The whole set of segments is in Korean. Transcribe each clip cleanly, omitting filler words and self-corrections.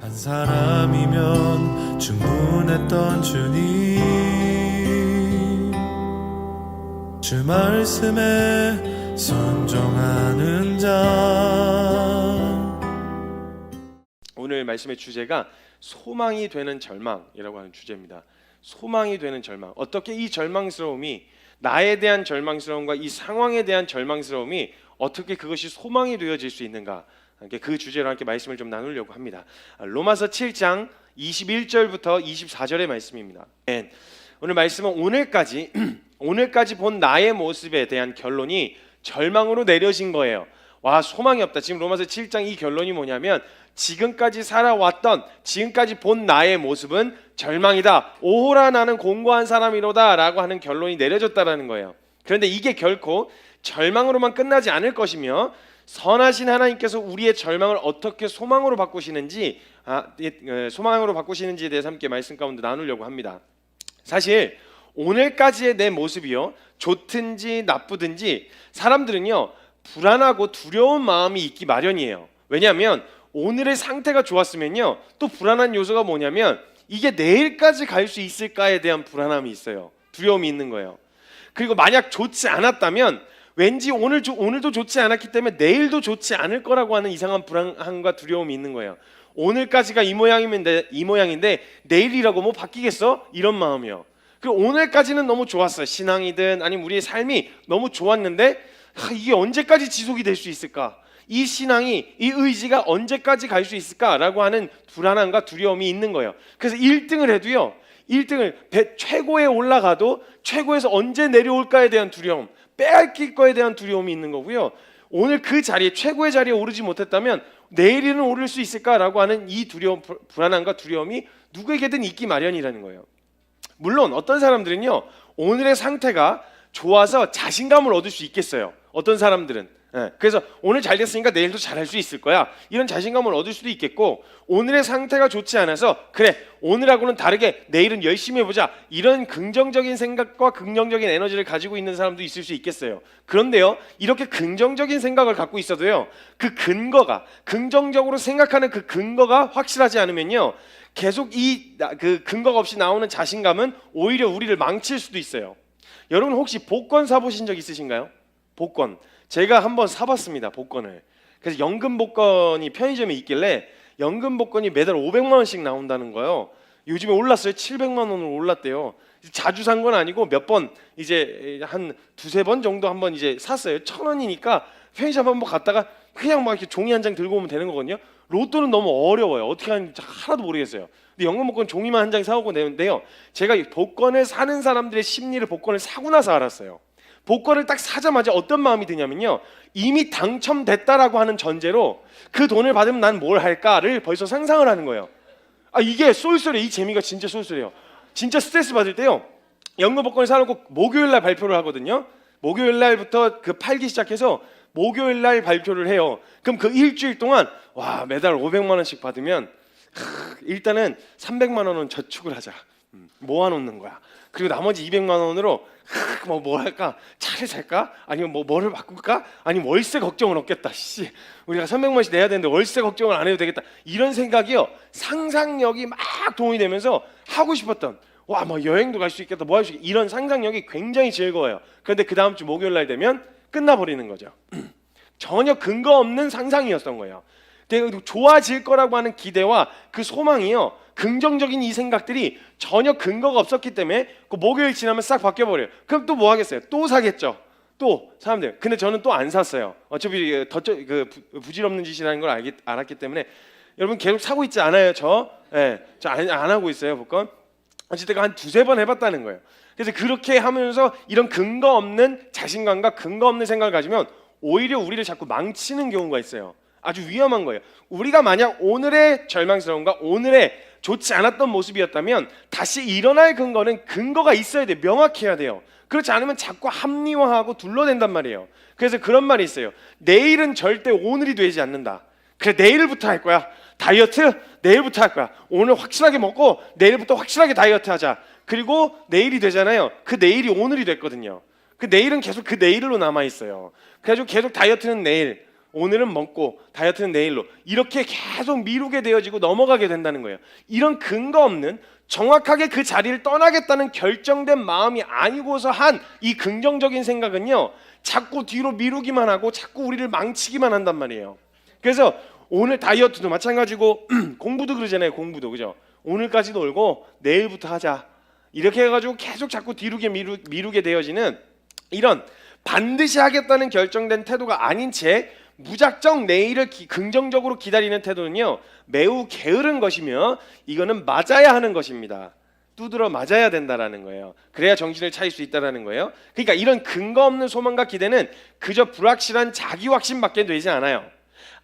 한 사람이면 충분했던 주님, 주 말씀에 순종하는 자. 오늘 말씀의 주제가 소망이 되는 절망이라고 하는 주제입니다. 소망이 되는 절망. 어떻게 이 절망스러움이, 나에 대한 절망스러움과 이 상황에 대한 절망스러움이 어떻게 그것이 소망이 되어질 수 있는가, 그 주제로 함께 말씀을 좀 나누려고 합니다. 로마서 7장 21절부터 24절의 말씀입니다. 오늘 말씀은 오늘까지 본 나의 모습에 대한 결론이 절망으로 내려진 거예요. 와, 소망이 없다. 지금 로마서 7장 이 결론이 뭐냐면, 지금까지 살아왔던, 지금까지 본 나의 모습은 절망이다. 오호라 나는 공고한 사람이로다 라고 하는 결론이 내려졌다라는 거예요. 그런데 이게 결코 절망으로만 끝나지 않을 것이며, 선하신 하나님께서 우리의 절망을 어떻게 소망으로 바꾸시는지에 대해서 함께 말씀 가운데 나누려고 합니다. 사실 오늘까지의 내 모습이요, 좋든지 나쁘든지 사람들은요 불안하고 두려운 마음이 있기 마련이에요. 왜냐하면 오늘의 상태가 좋았으면요, 또 불안한 요소가 뭐냐면 이게 내일까지 갈 수 있을까에 대한 불안함이 있어요. 두려움이 있는 거예요. 그리고 만약 좋지 않았다면 왠지 오늘도 좋지 않았기 때문에 내일도 좋지 않을 거라고 하는 이상한 불안함과 두려움이 있는 거예요. 오늘까지가 이 모양인데 내일이라고 뭐 바뀌겠어? 이런 마음이요. 그리고 오늘까지는 너무 좋았어. 신앙이든 아니면 우리의 삶이 너무 좋았는데 이게 언제까지 지속이 될 수 있을까? 이 신앙이, 이 의지가 언제까지 갈 수 있을까라고 하는 불안함과 두려움이 있는 거예요. 그래서 1등을 해도요, 1등을 최고에 올라가도 최고에서 언제 내려올까에 대한 두려움, 빼앗길 거에 대한 두려움이 있는 거고요. 오늘 그 자리에, 최고의 자리에 오르지 못했다면 내일은 오를 수 있을까라고 하는 이 두려움, 불안함과 두려움이 누구에게든 있기 마련이라는 거예요. 물론 어떤 사람들은요, 오늘의 상태가 좋아서 자신감을 얻을 수 있겠어요. 어떤 사람들은. 그래서 오늘 잘 됐으니까 내일도 잘할 수 있을 거야, 이런 자신감을 얻을 수도 있겠고, 오늘의 상태가 좋지 않아서 그래, 오늘하고는 다르게 내일은 열심히 해보자, 이런 긍정적인 생각과 긍정적인 에너지를 가지고 있는 사람도 있을 수 있겠어요. 그런데요, 이렇게 긍정적인 생각을 갖고 있어도요, 그 근거가, 긍정적으로 생각하는 그 근거가 확실하지 않으면요, 계속 그 근거가 없이 나오는 자신감은 오히려 우리를 망칠 수도 있어요. 여러분 혹시 복권 사보신 적 있으신가요? 복권. 제가 한번 사봤습니다, 복권을. 그래서 연금 복권이 편의점에 있길래 연금 복권이 매달 500만 원씩 나온다는 거예요. 요즘에 올랐어요. 700만 원으로 올랐대요. 자주 산 건 아니고 몇 번, 이제 한 두세 번 정도 한번 이제 샀어요. 1,000원이니까 편의점 한번 갔다가 그냥 막 이렇게 종이 한 장 들고 오면 되는 거거든요. 로또는 너무 어려워요. 어떻게 하는지 하나도 모르겠어요. 근데 연금 복권 종이만 한 장 사오고 내는데요, 제가 복권을 사는 사람들의 심리를 복권을 사고 나서 알았어요. 복권을 딱 사자마자 어떤 마음이 드냐면요, 이미 당첨됐다라고 하는 전제로 그 돈을 받으면 난 뭘 할까를 벌써 상상을 하는 거예요. 이게 쏠쏠해요. 이 재미가 진짜 쏠쏠해요. 진짜 스트레스 받을 때요, 연금 복권을 사놓고 목요일날 발표를 하거든요. 목요일날부터 그 팔기 시작해서 목요일날 발표를 해요. 그럼 그 일주일 동안 와, 매달 500만 원씩 받으면 일단은 300만 원은 저축을 하자, 모아놓는 거야. 그리고 나머지 200만 원으로 뭐 할까? 차를 살까? 아니면 뭐를 바꿀까? 아니면 월세 걱정은 없겠다. 우리가 300만 원씩 내야 되는데 월세 걱정을 안 해도 되겠다. 이런 생각이요, 상상력이 막 동원이 되면서 하고 싶었던, 와, 뭐 여행도 갈 수 있겠다, 뭐 할 수 있겠다, 이런 상상력이 굉장히 즐거워요. 그런데 그 다음 주 목요일 날 되면 끝나버리는 거죠. 전혀 근거 없는 상상이었던 거예요. 근데 좋아질 거라고 하는 기대와 그 소망이요, 긍정적인 이 생각들이 전혀 근거가 없었기 때문에 그 목요일 지나면 싹 바뀌어버려요. 그럼 또 뭐 하겠어요? 또 사겠죠. 또 사람들. 근데 저는 또 안 샀어요. 어차피 부질없는 짓이라는 걸 알았기 때문에. 여러분 계속 사고 있지 않아요? 저 안 하고 있어요, 복권. 어쨌든 한 두세 번 해봤다는 거예요. 그래서 그렇게 하면서 이런 근거 없는 자신감과 근거 없는 생각을 가지면 오히려 우리를 자꾸 망치는 경우가 있어요. 아주 위험한 거예요. 우리가 만약 오늘의 절망스러움과 오늘의 좋지 않았던 모습이었다면 다시 일어날 근거가 있어야 돼요. 명확해야 돼요. 그렇지 않으면 자꾸 합리화하고 둘러댄단 말이에요. 그래서 그런 말이 있어요. 내일은 절대 오늘이 되지 않는다. 그래, 내일부터 할 거야. 다이어트 내일부터 할 거야. 오늘 확실하게 먹고 내일부터 확실하게 다이어트 하자. 그리고 내일이 되잖아요. 그 내일이 오늘이 됐거든요. 그 내일은 계속 그 내일로 남아 있어요. 그래가지고 계속 다이어트는 내일, 오늘은 먹고 다이어트는 내일로 이렇게 계속 미루게 되어지고 넘어가게 된다는 거예요. 이런 근거 없는 정확하게 그 자리를 떠나겠다는 결정된 마음이 아니고서 한 이 긍정적인 생각은요, 자꾸 뒤로 미루기만 하고 자꾸 우리를 망치기만 한단 말이에요. 그래서 오늘 다이어트도 마찬가지고 공부도 그러잖아요. 공부도 그죠? 오늘까지 놀고 내일부터 하자 이렇게 해가지고 계속 자꾸 뒤로 미루게 되어지는 이런 반드시 하겠다는 결정된 태도가 아닌 채 무작정 내일을 긍정적으로 기다리는 태도는요, 매우 게으른 것이며 이거는 맞아야 하는 것입니다. 두드러 맞아야 된다라는 거예요. 그래야 정신을 차릴 수 있다라는 거예요. 그러니까 이런 근거 없는 소망과 기대는 그저 불확실한 자기 확신밖에 되지 않아요.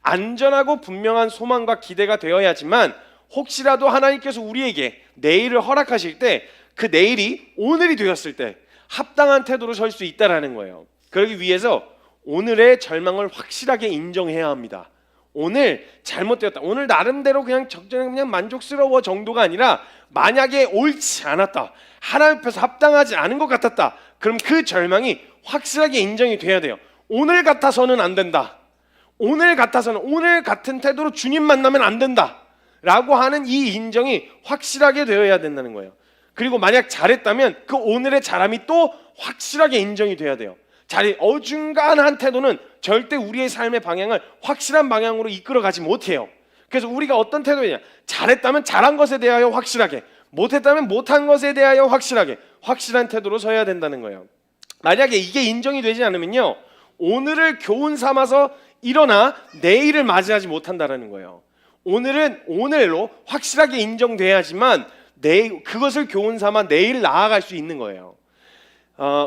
안전하고 분명한 소망과 기대가 되어야지만 혹시라도 하나님께서 우리에게 내일을 허락하실 때 그 내일이 오늘이 되었을 때 합당한 태도로 설 수 있다라는 거예요. 그러기 위해서 오늘의 절망을 확실하게 인정해야 합니다. 오늘 잘못되었다. 오늘 나름대로 그냥 적절히 그냥 만족스러워 정도가 아니라 만약에 옳지 않았다. 하나님 앞에서 합당하지 않은 것 같았다. 그럼 그 절망이 확실하게 인정이 돼야 돼요. 오늘 같아서는 안 된다. 오늘 같아서는 오늘 같은 태도로 주님 만나면 안 된다. 라고 하는 이 인정이 확실하게 되어야 된다는 거예요. 그리고 만약 잘했다면 그 오늘의 잘함이 또 확실하게 인정이 돼야 돼요. 어중간한 태도는 절대 우리의 삶의 방향을 확실한 방향으로 이끌어가지 못해요. 그래서 우리가 어떤 태도냐, 잘했다면 잘한 것에 대하여 확실하게, 못했다면 못한 것에 대하여 확실하게, 확실한 태도로 서야 된다는 거예요. 만약에 이게 인정이 되지 않으면요, 오늘을 교훈 삼아서 일어나 내일을 맞이하지 못한다는 거예요. 오늘은 오늘로 확실하게 인정돼야지만 그것을 교훈 삼아 내일 나아갈 수 있는 거예요.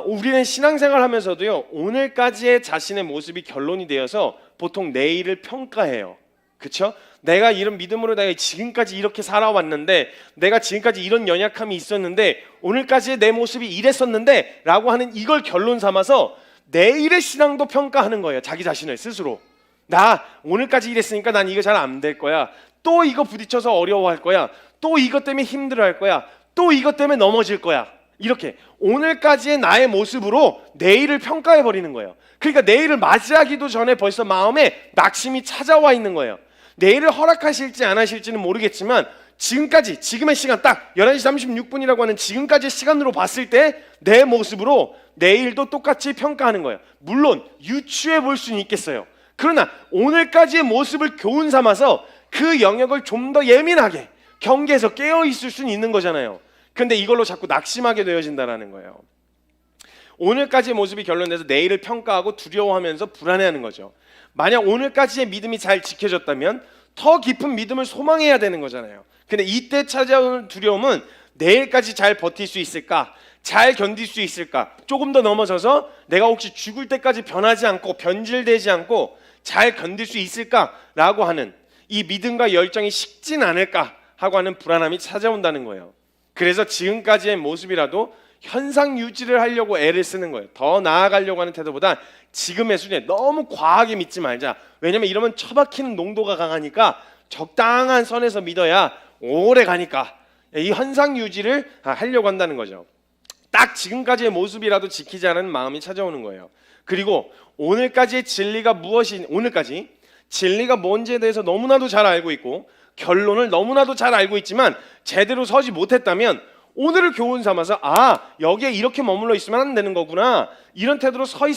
우리는 신앙생활 하면서도요, 오늘까지의 자신의 모습이 결론이 되어서 보통 내일을 평가해요. 그렇죠? 내가 이런 믿음으로 내가 지금까지 이렇게 살아왔는데, 내가 지금까지 이런 연약함이 있었는데, 오늘까지의 내 모습이 이랬었는데 라고 하는 이걸 결론 삼아서 내일의 신앙도 평가하는 거예요. 자기 자신을 스스로. 나 오늘까지 이랬으니까 난 이거 잘 안 될 거야. 또 이거 부딪혀서 어려워할 거야. 또 이것 때문에 힘들어할 거야. 또 이것 때문에 넘어질 거야. 이렇게 오늘까지의 나의 모습으로 내일을 평가해 버리는 거예요. 그러니까 내일을 맞이하기도 전에 벌써 마음에 낙심이 찾아와 있는 거예요. 내일을 허락하실지 안 하실지는 모르겠지만 지금의 시간 딱 11시 36분이라고 하는 지금까지의 시간으로 봤을 때 내 모습으로 내일도 똑같이 평가하는 거예요. 물론 유추해 볼 수는 있겠어요. 그러나 오늘까지의 모습을 교훈 삼아서 그 영역을 좀 더 예민하게 경계해서 깨어 있을 수는 있는 거잖아요. 근데 이걸로 자꾸 낙심하게 되어진다는 거예요. 오늘까지의 모습이 결론내서 내일을 평가하고 두려워하면서 불안해하는 거죠. 만약 오늘까지의 믿음이 잘 지켜졌다면 더 깊은 믿음을 소망해야 되는 거잖아요. 근데 이때 찾아오는 두려움은 내일까지 잘 버틸 수 있을까? 잘 견딜 수 있을까? 조금 더 넘어서서 내가 혹시 죽을 때까지 변하지 않고 변질되지 않고 잘 견딜 수 있을까라고 하는 이 믿음과 열정이 식진 않을까 하고 하는 불안함이 찾아온다는 거예요. 그래서 지금까지의 모습이라도 현상 유지를 하려고 애를 쓰는 거예요. 더 나아가려고 하는 태도보다 지금의 수준에 너무 과하게 믿지 말자. 왜냐면 이러면 처박히는 농도가 강하니까 적당한 선에서 믿어야 오래 가니까 이 현상 유지를 하려고 한다는 거죠. 딱 지금까지의 모습이라도 지키지 않은 마음이 찾아오는 거예요. 그리고 오늘까지의 진리가 오늘까지 진리가 뭔지에 대해서 너무나도 잘 알고 있고 결론을 너무나도 잘 알고 있지만 제대로 서지 못했다면 오늘을 교훈 삼아서 여기에 이렇게 머물러 있으면 안 되는 거구나, 이런 태도로 서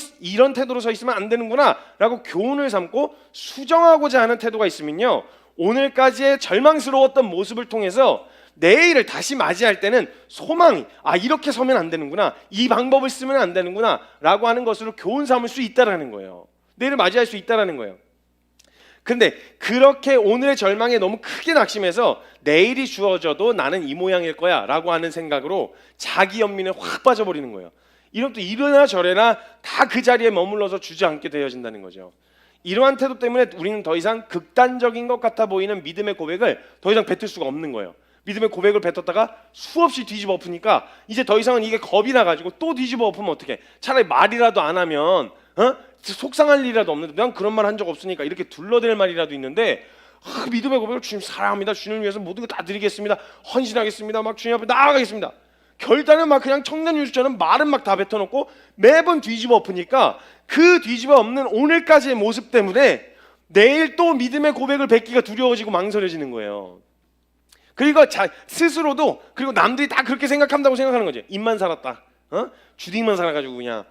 있으면 안 되는구나 라고 교훈을 삼고 수정하고자 하는 태도가 있으면요, 오늘까지의 절망스러웠던 모습을 통해서 내일을 다시 맞이할 때는 소망이 이렇게 서면 안 되는구나, 이 방법을 쓰면 안 되는구나 라고 하는 것으로 교훈 삼을 수 있다라는 거예요. 내일을 맞이할 수 있다라는 거예요. 근데 그렇게 오늘의 절망에 너무 크게 낙심해서 내일이 주어져도 나는 이 모양일 거야 라고 하는 생각으로 자기 연민에 확 빠져버리는 거예요. 이러면 또 이러나 저래나 다 그 자리에 머물러서 주저앉게 되어진다는 거죠. 이러한 태도 때문에 우리는 더 이상 극단적인 것 같아 보이는 믿음의 고백을 더 이상 뱉을 수가 없는 거예요. 믿음의 고백을 뱉었다가 수없이 뒤집어 엎으니까 이제 더 이상은 이게 겁이 나가지고 또 뒤집어 엎으면 어떡해. 차라리 말이라도 안 하면 속상할 일이라도 없는데, 난 그런 말 한 적 없으니까 이렇게 둘러댈 말이라도 있는데 믿음의 고백을 주님 사랑합니다, 주님을 위해서 모든 거 다 드리겠습니다, 헌신하겠습니다, 막 주님 앞에 나아가겠습니다, 결단은 막 그냥 청년 유수처럼 말은 막 다 뱉어놓고 매번 뒤집어 엎으니까 그 뒤집어 엎는 오늘까지의 모습 때문에 내일 또 믿음의 고백을 뱉기가 두려워지고 망설여지는 거예요. 그리고 스스로도, 그리고 남들이 다 그렇게 생각한다고 생각하는 거죠. 입만 살았다, 주딩만 살아가지고 그냥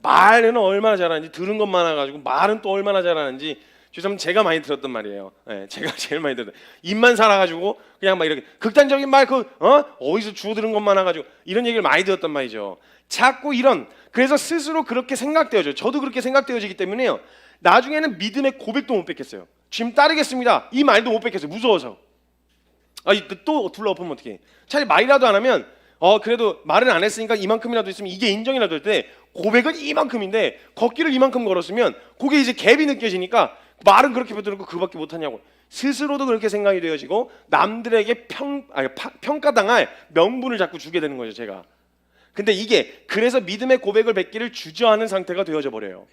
말은 얼마나 잘하는지, 들은 것만 해가지고 말은 또 얼마나 잘하는지. 죄송합니다, 제가 많이 들었던 말이에요. 네, 제가 제일 많이 들었던, 입만 살아가지고 그냥 막 이렇게 극단적인 말, 어디서 주워 들은 것만 해가지고 이런 얘기를 많이 들었단 말이죠. 자꾸 이런, 그래서 스스로 그렇게 생각되어져요. 저도 그렇게 생각되어지기 때문에요, 나중에는 믿음의 고백도 못 뱉겠어요. 주님 따르겠습니다 이 말도 못 뱉겠어요. 무서워서. 또 둘러엎으면 어떡해. 차라리 말이라도 안 하면 그래도 말은 안 했으니까 이만큼이라도 있으면 이게 인정이라도 할 때, 고백은 이만큼인데 걷기를 이만큼 걸었으면 그게 이제 갭이 느껴지니까 말은 그렇게 뱉어놓고 그밖에 못하냐고. 스스로도 그렇게 생각이 되어지고 남들에게 평가당할 명분을 자꾸 주게 되는 거죠, 제가. 근데 이게, 그래서 믿음의 고백을 뱉기를 주저하는 상태가 되어져 버려요.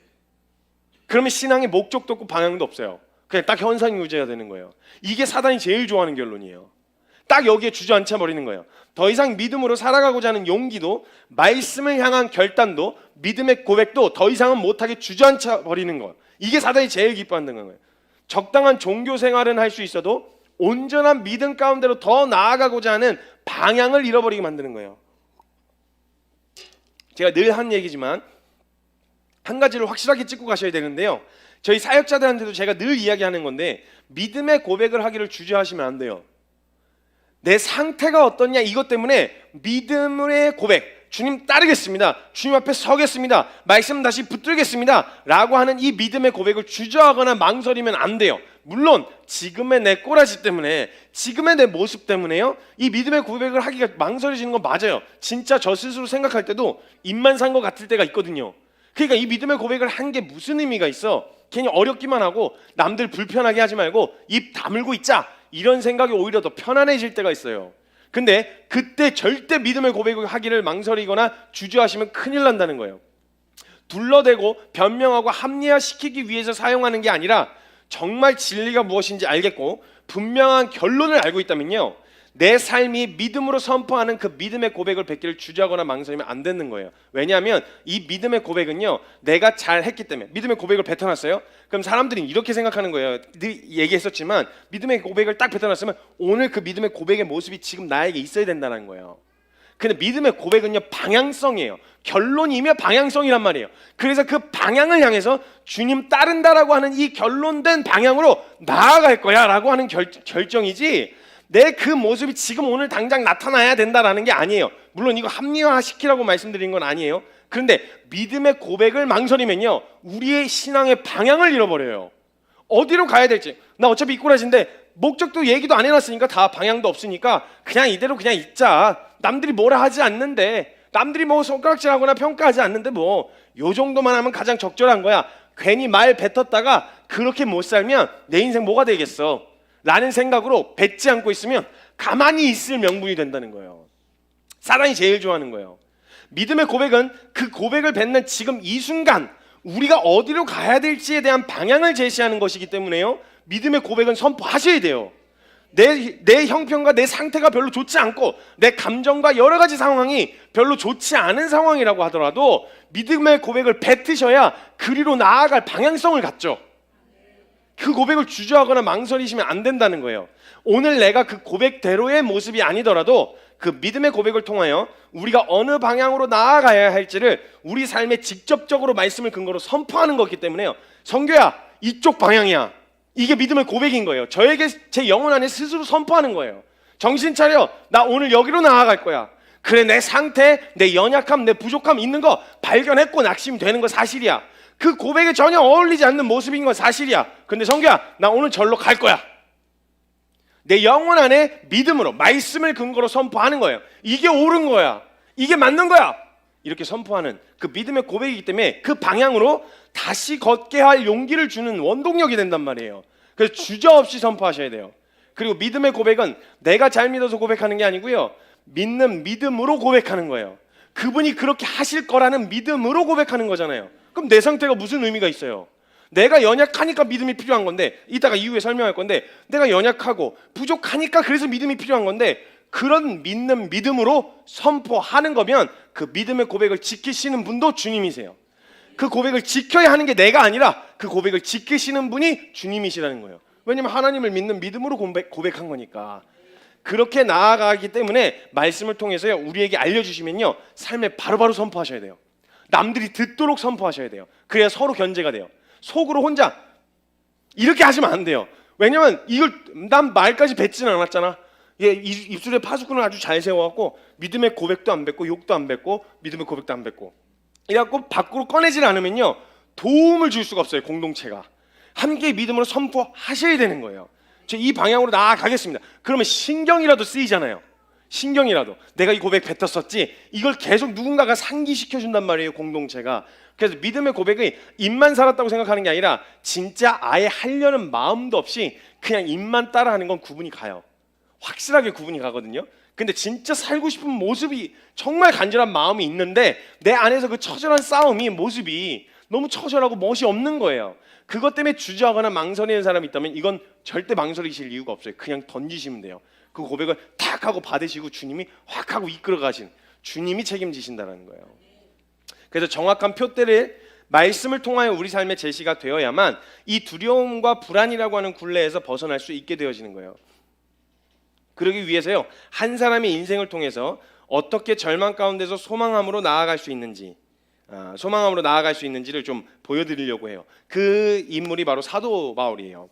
그러면 신앙의 목적도 없고 방향도 없어요. 그냥 딱 현상 유지가 되는 거예요. 이게 사단이 제일 좋아하는 결론이에요. 딱 여기에 주저앉혀 버리는 거예요. 더 이상 믿음으로 살아가고자 하는 용기도, 말씀을 향한 결단도, 믿음의 고백도 더 이상은 못하게 주저앉혀 버리는 거예요. 이게 사단이 제일 기뻐하는 거예요. 적당한 종교 생활은 할 수 있어도 온전한 믿음 가운데로 더 나아가고자 하는 방향을 잃어버리게 만드는 거예요. 제가 늘 하는 얘기지만 한 가지를 확실하게 짚고 가셔야 되는데요, 저희 사역자들한테도 제가 늘 이야기하는 건데, 믿음의 고백을 하기를 주저하시면 안 돼요. 내 상태가 어떻냐, 이것 때문에 믿음의 고백, 주님 따르겠습니다, 주님 앞에 서겠습니다, 말씀 다시 붙들겠습니다 라고 하는 이 믿음의 고백을 주저하거나 망설이면 안 돼요. 물론 지금의 내 꼬라지 때문에, 지금의 내 모습 때문에요, 이 믿음의 고백을 하기가 망설여지는 건 맞아요. 진짜 저 스스로 생각할 때도 입만 산 것 같을 때가 있거든요. 그러니까 이 믿음의 고백을 한 게 무슨 의미가 있어? 괜히 어렵기만 하고 남들 불편하게 하지 말고 입 다물고 있자, 이런 생각이 오히려 더 편안해질 때가 있어요. 근데 그때 절대 믿음의 고백을 하기를 망설이거나 주저하시면 큰일 난다는 거예요. 둘러대고 변명하고 합리화시키기 위해서 사용하는 게 아니라, 정말 진리가 무엇인지 알겠고 분명한 결론을 알고 있다면요, 내 삶이 믿음으로 선포하는 그 믿음의 고백을 뱉기를 주저하거나 망설이면 안 되는 거예요. 왜냐하면 이 믿음의 고백은요, 내가 잘했기 때문에. 믿음의 고백을 뱉어놨어요, 그럼 사람들이 이렇게 생각하는 거예요. 늘 얘기했었지만 믿음의 고백을 딱 뱉어놨으면 오늘 그 믿음의 고백의 모습이 지금 나에게 있어야 된다는 거예요. 근데 믿음의 고백은요, 방향성이에요. 결론이며 방향성이란 말이에요. 그래서 그 방향을 향해서 주님 따른다라고 하는 이 결론된 방향으로 나아갈 거야 라고 하는 결정이지, 내 그 모습이 지금 오늘 당장 나타나야 된다라는 게 아니에요. 물론 이거 합리화시키라고 말씀드린 건 아니에요. 그런데 믿음의 고백을 망설이면요, 우리의 신앙의 방향을 잃어버려요. 어디로 가야 될지. 나 어차피 이꼬라지인데 목적도 얘기도 안 해놨으니까, 다 방향도 없으니까 그냥 이대로 그냥 있자. 남들이 뭐라 하지 않는데, 남들이 뭐 손가락질하거나 평가하지 않는데 뭐 요 정도만 하면 가장 적절한 거야. 괜히 말 뱉었다가 그렇게 못 살면 내 인생 뭐가 되겠어 라는 생각으로 뱉지 않고 있으면 가만히 있을 명분이 된다는 거예요. 사단이 제일 좋아하는 거예요. 믿음의 고백은 그 고백을 뱉는 지금 이 순간 우리가 어디로 가야 될지에 대한 방향을 제시하는 것이기 때문에요, 믿음의 고백은 선포하셔야 돼요. 내 형편과 내 상태가 별로 좋지 않고 내 감정과 여러 가지 상황이 별로 좋지 않은 상황이라고 하더라도 믿음의 고백을 뱉으셔야 그리로 나아갈 방향성을 갖죠. 그 고백을 주저하거나 망설이시면 안 된다는 거예요. 오늘 내가 그 고백대로의 모습이 아니더라도 그 믿음의 고백을 통하여 우리가 어느 방향으로 나아가야 할지를 우리 삶에 직접적으로 말씀을 근거로 선포하는 거기 때문에요, 성교야 이쪽 방향이야, 이게 믿음의 고백인 거예요. 저에게 제 영혼 안에 스스로 선포하는 거예요. 정신 차려, 나 오늘 여기로 나아갈 거야. 그래, 내 상태, 내 연약함, 내 부족함 있는 거 발견했고 낙심이 되는 거 사실이야. 그 고백에 전혀 어울리지 않는 모습인 건 사실이야. 근데 성규야, 나 오늘 절로 갈 거야. 내 영혼 안에 믿음으로 말씀을 근거로 선포하는 거예요. 이게 옳은 거야, 이게 맞는 거야, 이렇게 선포하는 그 믿음의 고백이기 때문에 그 방향으로 다시 걷게 할 용기를 주는 원동력이 된단 말이에요. 그래서 주저없이 선포하셔야 돼요. 그리고 믿음의 고백은 내가 잘 믿어서 고백하는 게 아니고요, 믿는 믿음으로 고백하는 거예요. 그분이 그렇게 하실 거라는 믿음으로 고백하는 거잖아요. 그럼 내 상태가 무슨 의미가 있어요? 내가 연약하니까 믿음이 필요한 건데, 이따가 이후에 설명할 건데, 내가 연약하고 부족하니까 그래서 믿음이 필요한 건데, 그런 믿는 믿음으로 선포하는 거면 그 믿음의 고백을 지키시는 분도 주님이세요. 그 고백을 지켜야 하는 게 내가 아니라 그 고백을 지키시는 분이 주님이시라는 거예요. 왜냐면 하나님을 믿는 믿음으로 고백한 거니까. 그렇게 나아가기 때문에 말씀을 통해서요 우리에게 알려주시면요 삶에 바로바로 선포하셔야 돼요. 남들이 듣도록 선포하셔야 돼요. 그래야 서로 견제가 돼요. 속으로 혼자 이렇게 하시면 안 돼요. 왜냐면 이걸 난 말까지 뱉지는 않았잖아. 얘 입술에 파수꾼을 아주 잘 세워갖고 믿음의 고백도 안 뱉고 욕도 안 뱉고 믿음의 고백도 안 뱉고 이래갖고 밖으로 꺼내질 않으면요 도움을 줄 수가 없어요. 공동체가 함께 믿음으로 선포하셔야 되는 거예요. 저 이 방향으로 나아가겠습니다. 그러면 신경이라도 쓰이잖아요. 신경이라도 내가 이 고백 뱉었었지 이걸 계속 누군가가 상기시켜준단 말이에요. 공동체가. 그래서 믿음의 고백이 입만 살았다고 생각하는 게 아니라 진짜 아예 하려는 마음도 없이 그냥 입만 따라하는 건 구분이 가요. 확실하게 구분이 가거든요. 근데 진짜 살고 싶은 모습이 정말 간절한 마음이 있는데 내 안에서 그 처절한 싸움이 모습이 너무 처절하고 멋이 없는 거예요. 그것 때문에 주저하거나 망설이는 사람이 있다면 이건 절대 망설이실 이유가 없어요. 그냥 던지시면 돼요. 그 고백을 탁 하고 받으시고 주님이 확 하고 이끌어 가신 주님이 책임지신다는 거예요. 그래서 정확한 표대를 말씀을 통하여 우리 삶의 제시가 되어야만 이 두려움과 불안이라고 하는 굴레에서 벗어날 수 있게 되어지는 거예요. 그러기 위해서요 한 사람의 인생을 통해서 어떻게 절망 가운데서 소망함으로 나아갈 수 있는지를 좀 보여드리려고 해요. 그 인물이 바로 사도 바울이에요.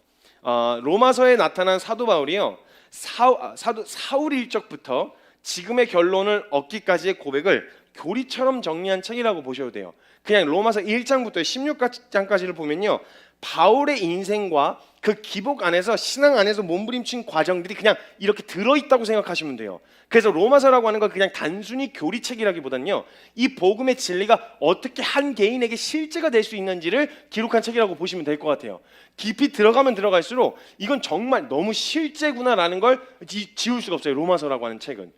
로마서에 나타난 사도 바울이요 사울 일적부터 지금의 결론을 얻기까지의 고백을 교리처럼 정리한 책이라고 보셔도 돼요. 그냥 로마서 1장부터 16장까지를 보면요 바울의 인생과 그 기복 안에서 신앙 안에서 몸부림친 과정들이 그냥 이렇게 들어있다고 생각하시면 돼요. 그래서 로마서라고 하는 건 그냥 단순히 교리책이라기보다는요 이 복음의 진리가 어떻게 한 개인에게 실제가 될 수 있는지를 기록한 책이라고 보시면 될 것 같아요. 깊이 들어가면 들어갈수록 이건 정말 너무 실제구나라는 걸 지울 수가 없어요. 로마서라고 하는 책은.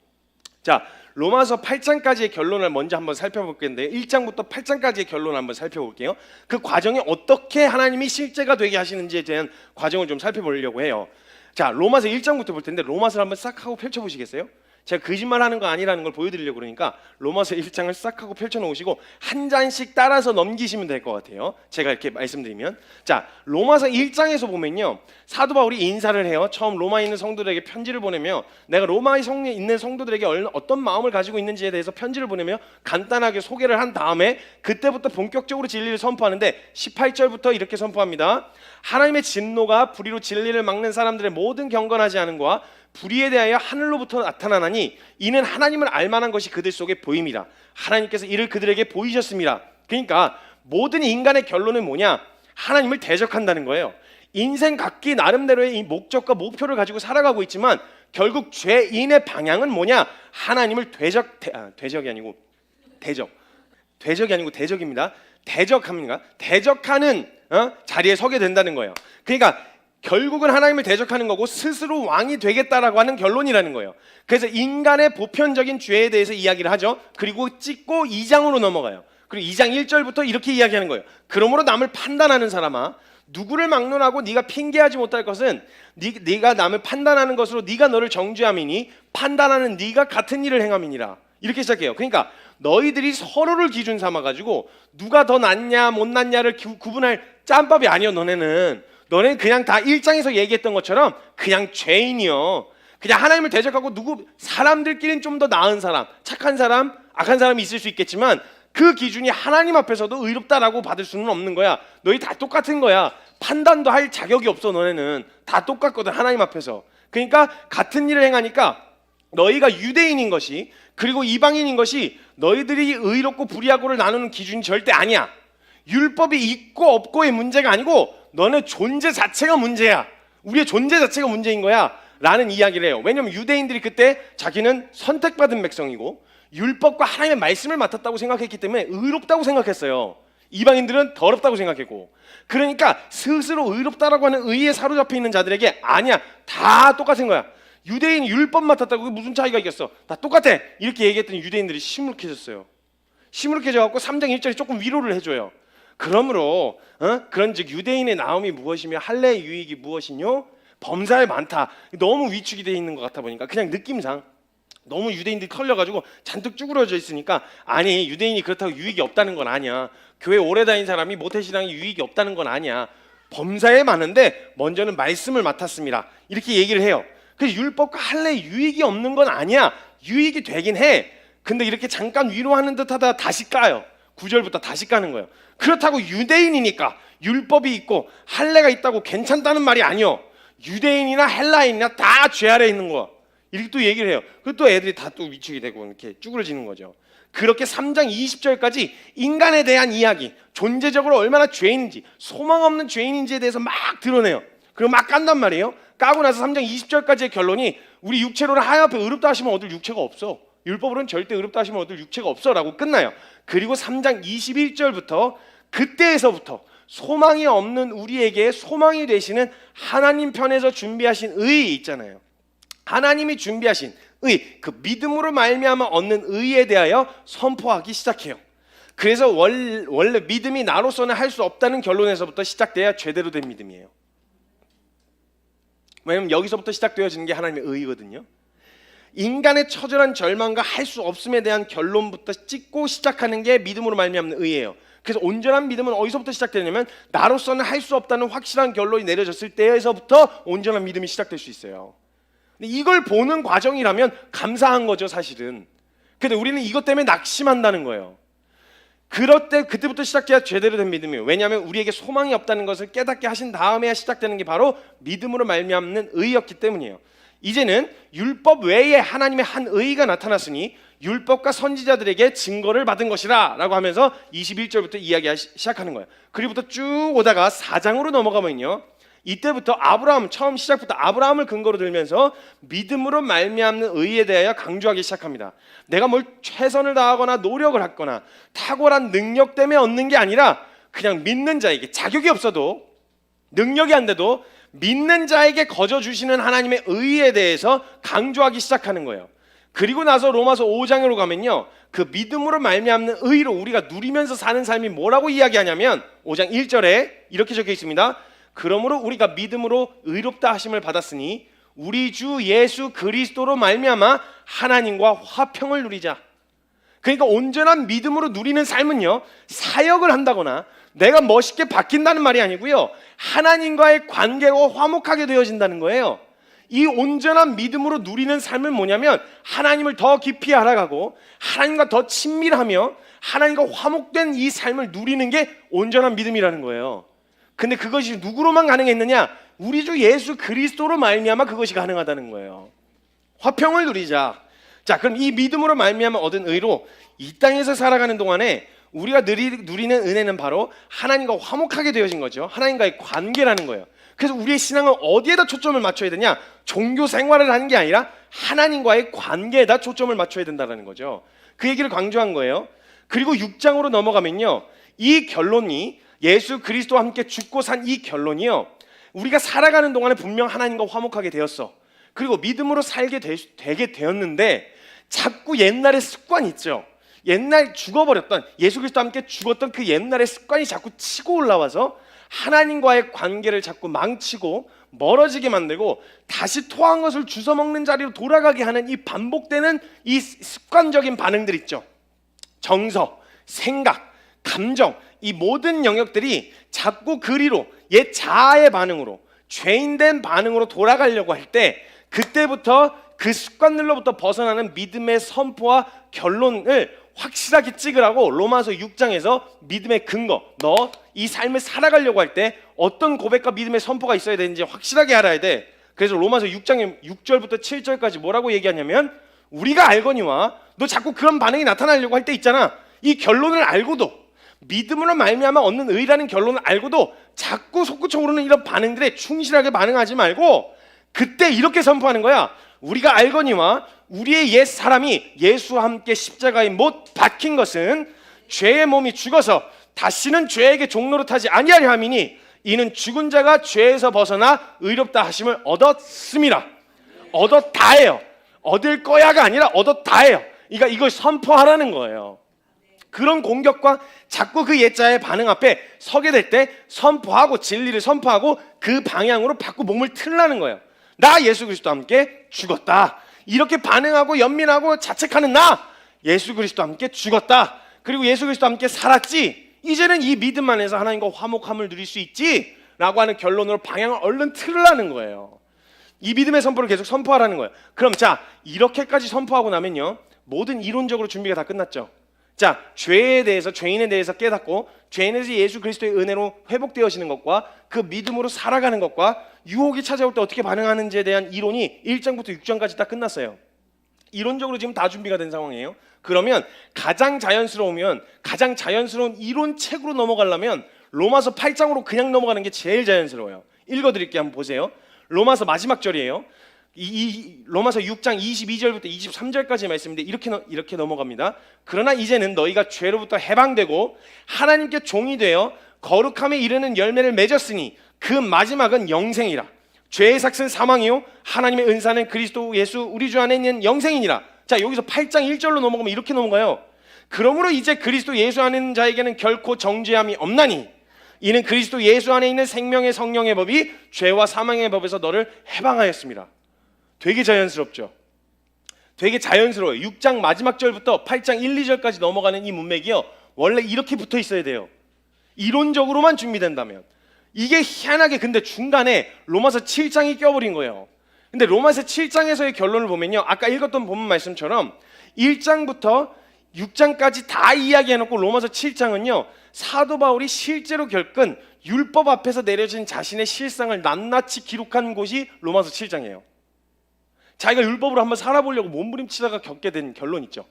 자, 로마서 8장까지의 결론을 먼저 한번 살펴볼 건데요. 1장부터 8장까지의 결론을 한번 살펴볼게요. 그 과정이 어떻게 하나님이 실제가 되게 하시는지에 대한 과정을 좀 살펴보려고 해요. 자, 로마서 1장부터 볼 텐데 로마서를 한번 싹 하고 펼쳐보시겠어요? 제가 거짓말하는 거 아니라는 걸 보여드리려고 그러니까 로마서 1장을 싹 하고 펼쳐놓으시고 한 잔씩 따라서 넘기시면 될 것 같아요. 제가 이렇게 말씀드리면 자 로마서 1장에서 보면요 사도 바울이 인사를 해요. 처음 로마에 있는 성도들에게 편지를 보내며 내가 로마에 있는 성도들에게 어떤 마음을 가지고 있는지에 대해서 편지를 보내며 간단하게 소개를 한 다음에 그때부터 본격적으로 진리를 선포하는데 18절부터 이렇게 선포합니다. 하나님의 진노가 불의로 진리를 막는 사람들의 모든 경건하지 않은 것과 불의에 대하여 하늘로부터 나타나나니 이는 하나님을 알만한 것이 그들 속에 보임이라. 하나님께서 이를 그들에게 보이셨습니다. 그러니까 모든 인간의 결론은 뭐냐? 하나님을 대적한다는 거예요. 인생 각기 나름대로의 이 목적과 목표를 가지고 살아가고 있지만 결국 죄인의 방향은 뭐냐? 하나님을 대적이 아니고 대적입니다. 대적하는 자리에 서게 된다는 거예요. 그러니까 결국은 하나님을 대적하는 거고 스스로 왕이 되겠다라고 하는 결론이라는 거예요. 그래서 인간의 보편적인 죄에 대해서 이야기를 하죠. 그리고 찍고 2장으로 넘어가요. 그리고 2장 1절부터 이렇게 이야기하는 거예요. 그러므로 남을 판단하는 사람아 누구를 막론하고 네가 핑계하지 못할 것은 네가 남을 판단하는 것으로 네가 너를 정죄함이니 판단하는 네가 같은 일을 행함이니라. 이렇게 시작해요. 그러니까 너희들이 서로를 기준 삼아가지고 누가 더 낫냐 못 낫냐를 구분할 짬밥이 아니요. 너네는 그냥 다 1장에서 얘기했던 것처럼 그냥 죄인이요. 그냥 하나님을 대적하고 사람들끼리는 좀 더 나은 사람, 착한 사람, 악한 사람이 있을 수 있겠지만 그 기준이 하나님 앞에서도 의롭다라고 받을 수는 없는 거야. 너희 다 똑같은 거야. 판단도 할 자격이 없어. 너네는 다 똑같거든 하나님 앞에서. 그러니까 같은 일을 행하니까 너희가 유대인인 것이 그리고 이방인인 것이 너희들이 의롭고 불의하고를 나누는 기준이 절대 아니야. 율법이 있고 없고의 문제가 아니고 너네 존재 자체가 문제야. 우리의 존재 자체가 문제인 거야 라는 이야기를 해요. 왜냐하면 유대인들이 그때 자기는 선택받은 백성이고 율법과 하나님의 말씀을 맡았다고 생각했기 때문에 의롭다고 생각했어요. 이방인들은 더럽다고 생각했고 그러니까 스스로 의롭다라고 하는 의에 사로잡혀 있는 자들에게 아니야 다 똑같은 거야. 유대인이 율법 맡았다고 그게 무슨 차이가 있겠어. 다 똑같아 이렇게 얘기했더니 유대인들이 시무룩해졌어요. 시무룩해져갖고 3장 1절이 조금 위로를 해줘요. 그러므로 그런즉 유대인의 나음이 무엇이며 할례의 유익이 무엇이뇨? 범사에 많다. 너무 위축이 되어 있는 것 같아 보니까 그냥 느낌상 너무 유대인들이 털려가지고 잔뜩 쭈그러져 있으니까 아니 유대인이 그렇다고 유익이 없다는 건 아니야. 교회 오래 다닌 사람이 모태신앙이 유익이 없다는 건 아니야. 범사에 많은데 먼저는 말씀을 맡았습니다. 이렇게 얘기를 해요. 그래서 율법과 할례에 유익이 없는 건 아니야. 유익이 되긴 해. 근데 이렇게 잠깐 위로하는 듯하다 다시 까요. 9절부터 다시 까는 거예요. 그렇다고 유대인이니까 율법이 있고 할례가 있다고 괜찮다는 말이 아니요. 유대인이나 헬라인이나 다 죄 아래 있는 거. 이렇게 또 얘기를 해요. 그리고 또 애들이 다 또 위축이 되고 이렇게 쭈그러지는 거죠. 그렇게 3장 20절까지 인간에 대한 이야기, 존재적으로 얼마나 죄인인지, 소망 없는 죄인인지에 대해서 막 드러내요. 그리고 막 깐단 말이에요. 까고 나서 3장 20절까지의 결론이 우리 육체로는 하나님 앞에 의롭다 하시면 얻을 육체가 없어. 율법으로는 절대 의롭다 하시면 얻을 육체가 없어 라고 끝나요. 그리고 3장 21절부터 그때에서부터 소망이 없는 우리에게 소망이 되시는 하나님 편에서 준비하신 의의 있잖아요. 하나님이 준비하신 의, 그 믿음으로 말미암아 얻는 의에 대하여 선포하기 시작해요. 그래서 원래 믿음이 나로서는 할 수 없다는 결론에서부터 시작돼야 제대로 된 믿음이에요. 왜냐면 여기서부터 시작되어지는 게 하나님의 의거든요. 인간의 처절한 절망과 할 수 없음에 대한 결론부터 찍고 시작하는 게 믿음으로 말미암는 의예요. 그래서 온전한 믿음은 어디서부터 시작되냐면 나로서는 할 수 없다는 확실한 결론이 내려졌을 때에서부터 온전한 믿음이 시작될 수 있어요. 근데 이걸 보는 과정이라면 감사한 거죠, 사실은. 근데 우리는 이것 때문에 낙심한다는 거예요. 그때부터 시작해야 제대로 된 믿음이에요. 왜냐하면 우리에게 소망이 없다는 것을 깨닫게 하신 다음에야 시작되는 게 바로 믿음으로 말미암는 의였기 때문이에요. 이제는 율법 외에 하나님의 한 의가 나타났으니 율법과 선지자들에게 증거를 받은 것이라 라고 하면서 21절부터 이야기하기 시작하는 거예요. 그리고부터 쭉 오다가 4장으로 넘어가면요, 이때부터 아브라함, 처음 시작부터 아브라함을 근거로 들면서 믿음으로 말미암는 의에 대하여 강조하기 시작합니다. 내가 뭘 최선을 다하거나 노력을 하거나 탁월한 능력 때문에 얻는 게 아니라 그냥 믿는 자에게, 자격이 없어도 능력이 안 돼도 믿는 자에게 거저 주시는 하나님의 의에 대해서 강조하기 시작하는 거예요. 그리고 나서 로마서 5장으로 가면요, 그 믿음으로 말미암는 의로 우리가 누리면서 사는 삶이 뭐라고 이야기하냐면 5장 1절에 이렇게 적혀 있습니다. 그러므로 우리가 믿음으로 의롭다 하심을 받았으니 우리 주 예수 그리스도로 말미암아 하나님과 화평을 누리자. 그러니까 온전한 믿음으로 누리는 삶은요, 사역을 한다거나 내가 멋있게 바뀐다는 말이 아니고요, 하나님과의 관계가 화목하게 되어진다는 거예요. 이 온전한 믿음으로 누리는 삶은 뭐냐면 하나님을 더 깊이 알아가고 하나님과 더 친밀하며 하나님과 화목된 이 삶을 누리는 게 온전한 믿음이라는 거예요. 근데 그것이 누구로만 가능했느냐? 우리 주 예수 그리스도로 말미암아 그것이 가능하다는 거예요. 화평을 누리자. 자, 그럼 이 믿음으로 말미암아 얻은 의로 이 땅에서 살아가는 동안에 우리가 누리는 은혜는 바로 하나님과 화목하게 되어진 거죠. 하나님과의 관계라는 거예요. 그래서 우리의 신앙은 어디에다 초점을 맞춰야 되냐? 종교 생활을 하는 게 아니라 하나님과의 관계에다 초점을 맞춰야 된다는 거죠. 그 얘기를 강조한 거예요. 그리고 6장으로 넘어가면요, 이 결론이 예수 그리스도와 함께 죽고 산 이 결론이요, 우리가 살아가는 동안에 분명 하나님과 화목하게 되었어. 그리고 믿음으로 살게 되게 되었는데 자꾸 옛날의 습관 있죠. 옛날 죽어버렸던, 예수 그리스도와 함께 죽었던 그 옛날의 습관이 자꾸 치고 올라와서 하나님과의 관계를 자꾸 망치고 멀어지게 만들고 다시 토한 것을 주워 먹는 자리로 돌아가게 하는 이 반복되는 이 습관적인 반응들 있죠. 정서, 생각, 감정, 이 모든 영역들이 자꾸 그리로 옛 자아의 반응으로, 죄인된 반응으로 돌아가려고 할 때 그때부터 그 습관들로부터 벗어나는 믿음의 선포와 결론을 확실하게 찍으라고 로마서 6장에서 믿음의 근거, 너 이 삶을 살아가려고 할 때 어떤 고백과 믿음의 선포가 있어야 되는지 확실하게 알아야 돼. 그래서 로마서 6장의 6절부터 7절까지 뭐라고 얘기하냐면, 우리가 알거니와 너 자꾸 그런 반응이 나타나려고 할 때 있잖아, 이 결론을 알고도, 믿음으로 말미암아 얻는 의라는 결론을 알고도 자꾸 솟구쳐 오르는 이런 반응들에 충실하게 반응하지 말고 그때 이렇게 선포하는 거야. 우리가 알거니와 우리의 옛 사람이 예수와 함께 십자가에 못 박힌 것은 죄의 몸이 죽어서 다시는 죄에게 종노릇하지 아니하려 함이니 이는 죽은 자가 죄에서 벗어나 의롭다 하심을 얻었음이라. 얻었다예요. 얻을 거야가 아니라 얻었다예요. 그러니까 이걸 선포하라는 거예요. 그런 공격과 자꾸 그 옛자의 반응 앞에 서게 될 때 선포하고 진리를 선포하고 그 방향으로 바꾸 몸을 틀라는 거예요. 나 예수 그리스도와 함께 죽었다. 이렇게 반응하고 연민하고 자책하는 나 예수 그리스도와 함께 죽었다. 그리고 예수 그리스도와 함께 살았지. 이제는 이 믿음 안에서 하나님과 화목함을 누릴 수 있지 라고 하는 결론으로 방향을 얼른 틀으라는 거예요. 이 믿음의 선포를 계속 선포하라는 거예요. 그럼 자, 이렇게까지 선포하고 나면요, 모든 이론적으로 준비가 다 끝났죠. 자, 죄에 대해서, 죄인에 대해서 깨닫고 죄인에서 예수 그리스도의 은혜로 회복되어지는 것과 그 믿음으로 살아가는 것과 유혹이 찾아올 때 어떻게 반응하는지에 대한 이론이 1장부터 6장까지 다 끝났어요. 이론적으로 지금 다 준비가 된 상황이에요. 그러면 가장 자연스러운 이론책으로 넘어가려면 로마서 8장으로 그냥 넘어가는 게 제일 자연스러워요. 읽어드릴게요. 한번 보세요. 로마서 마지막 절이에요. 로마서 6장 22절부터 23절까지 말씀인데 이렇게 넘어갑니다. 그러나 이제는 너희가 죄로부터 해방되고 하나님께 종이 되어 거룩함에 이르는 열매를 맺었으니 그 마지막은 영생이라. 죄의 삭은 사망이요 하나님의 은사는 그리스도 예수 우리 주 안에 있는 영생이니라. 자, 여기서 8장 1절로 넘어가면 이렇게 넘어가요. 그러므로 이제 그리스도 예수 안에 있는 자에게는 결코 정죄함이 없나니 이는 그리스도 예수 안에 있는 생명의 성령의 법이 죄와 사망의 법에서 너를 해방하였습니다. 되게 자연스럽죠. 되게 자연스러워요. 6장 마지막 절부터 8장 1, 2절까지 넘어가는 이 문맥이요, 원래 이렇게 붙어 있어야 돼요. 이론적으로만 준비된다면. 이게 희한하게 근데 중간에 로마서 7장이 껴버린 거예요. 근데 로마서 7장에서의 결론을 보면요, 아까 읽었던 본문 말씀처럼 1장부터 6장까지 다 이야기해놓고 로마서 7장은요, 사도 바울이 실제로 겪은 율법 앞에서 내려진 자신의 실상을 낱낱이 기록한 곳이 로마서 7장이에요. 자기가 율법으로 한번 살아보려고 몸부림치다가 겪게 된 결론 있죠.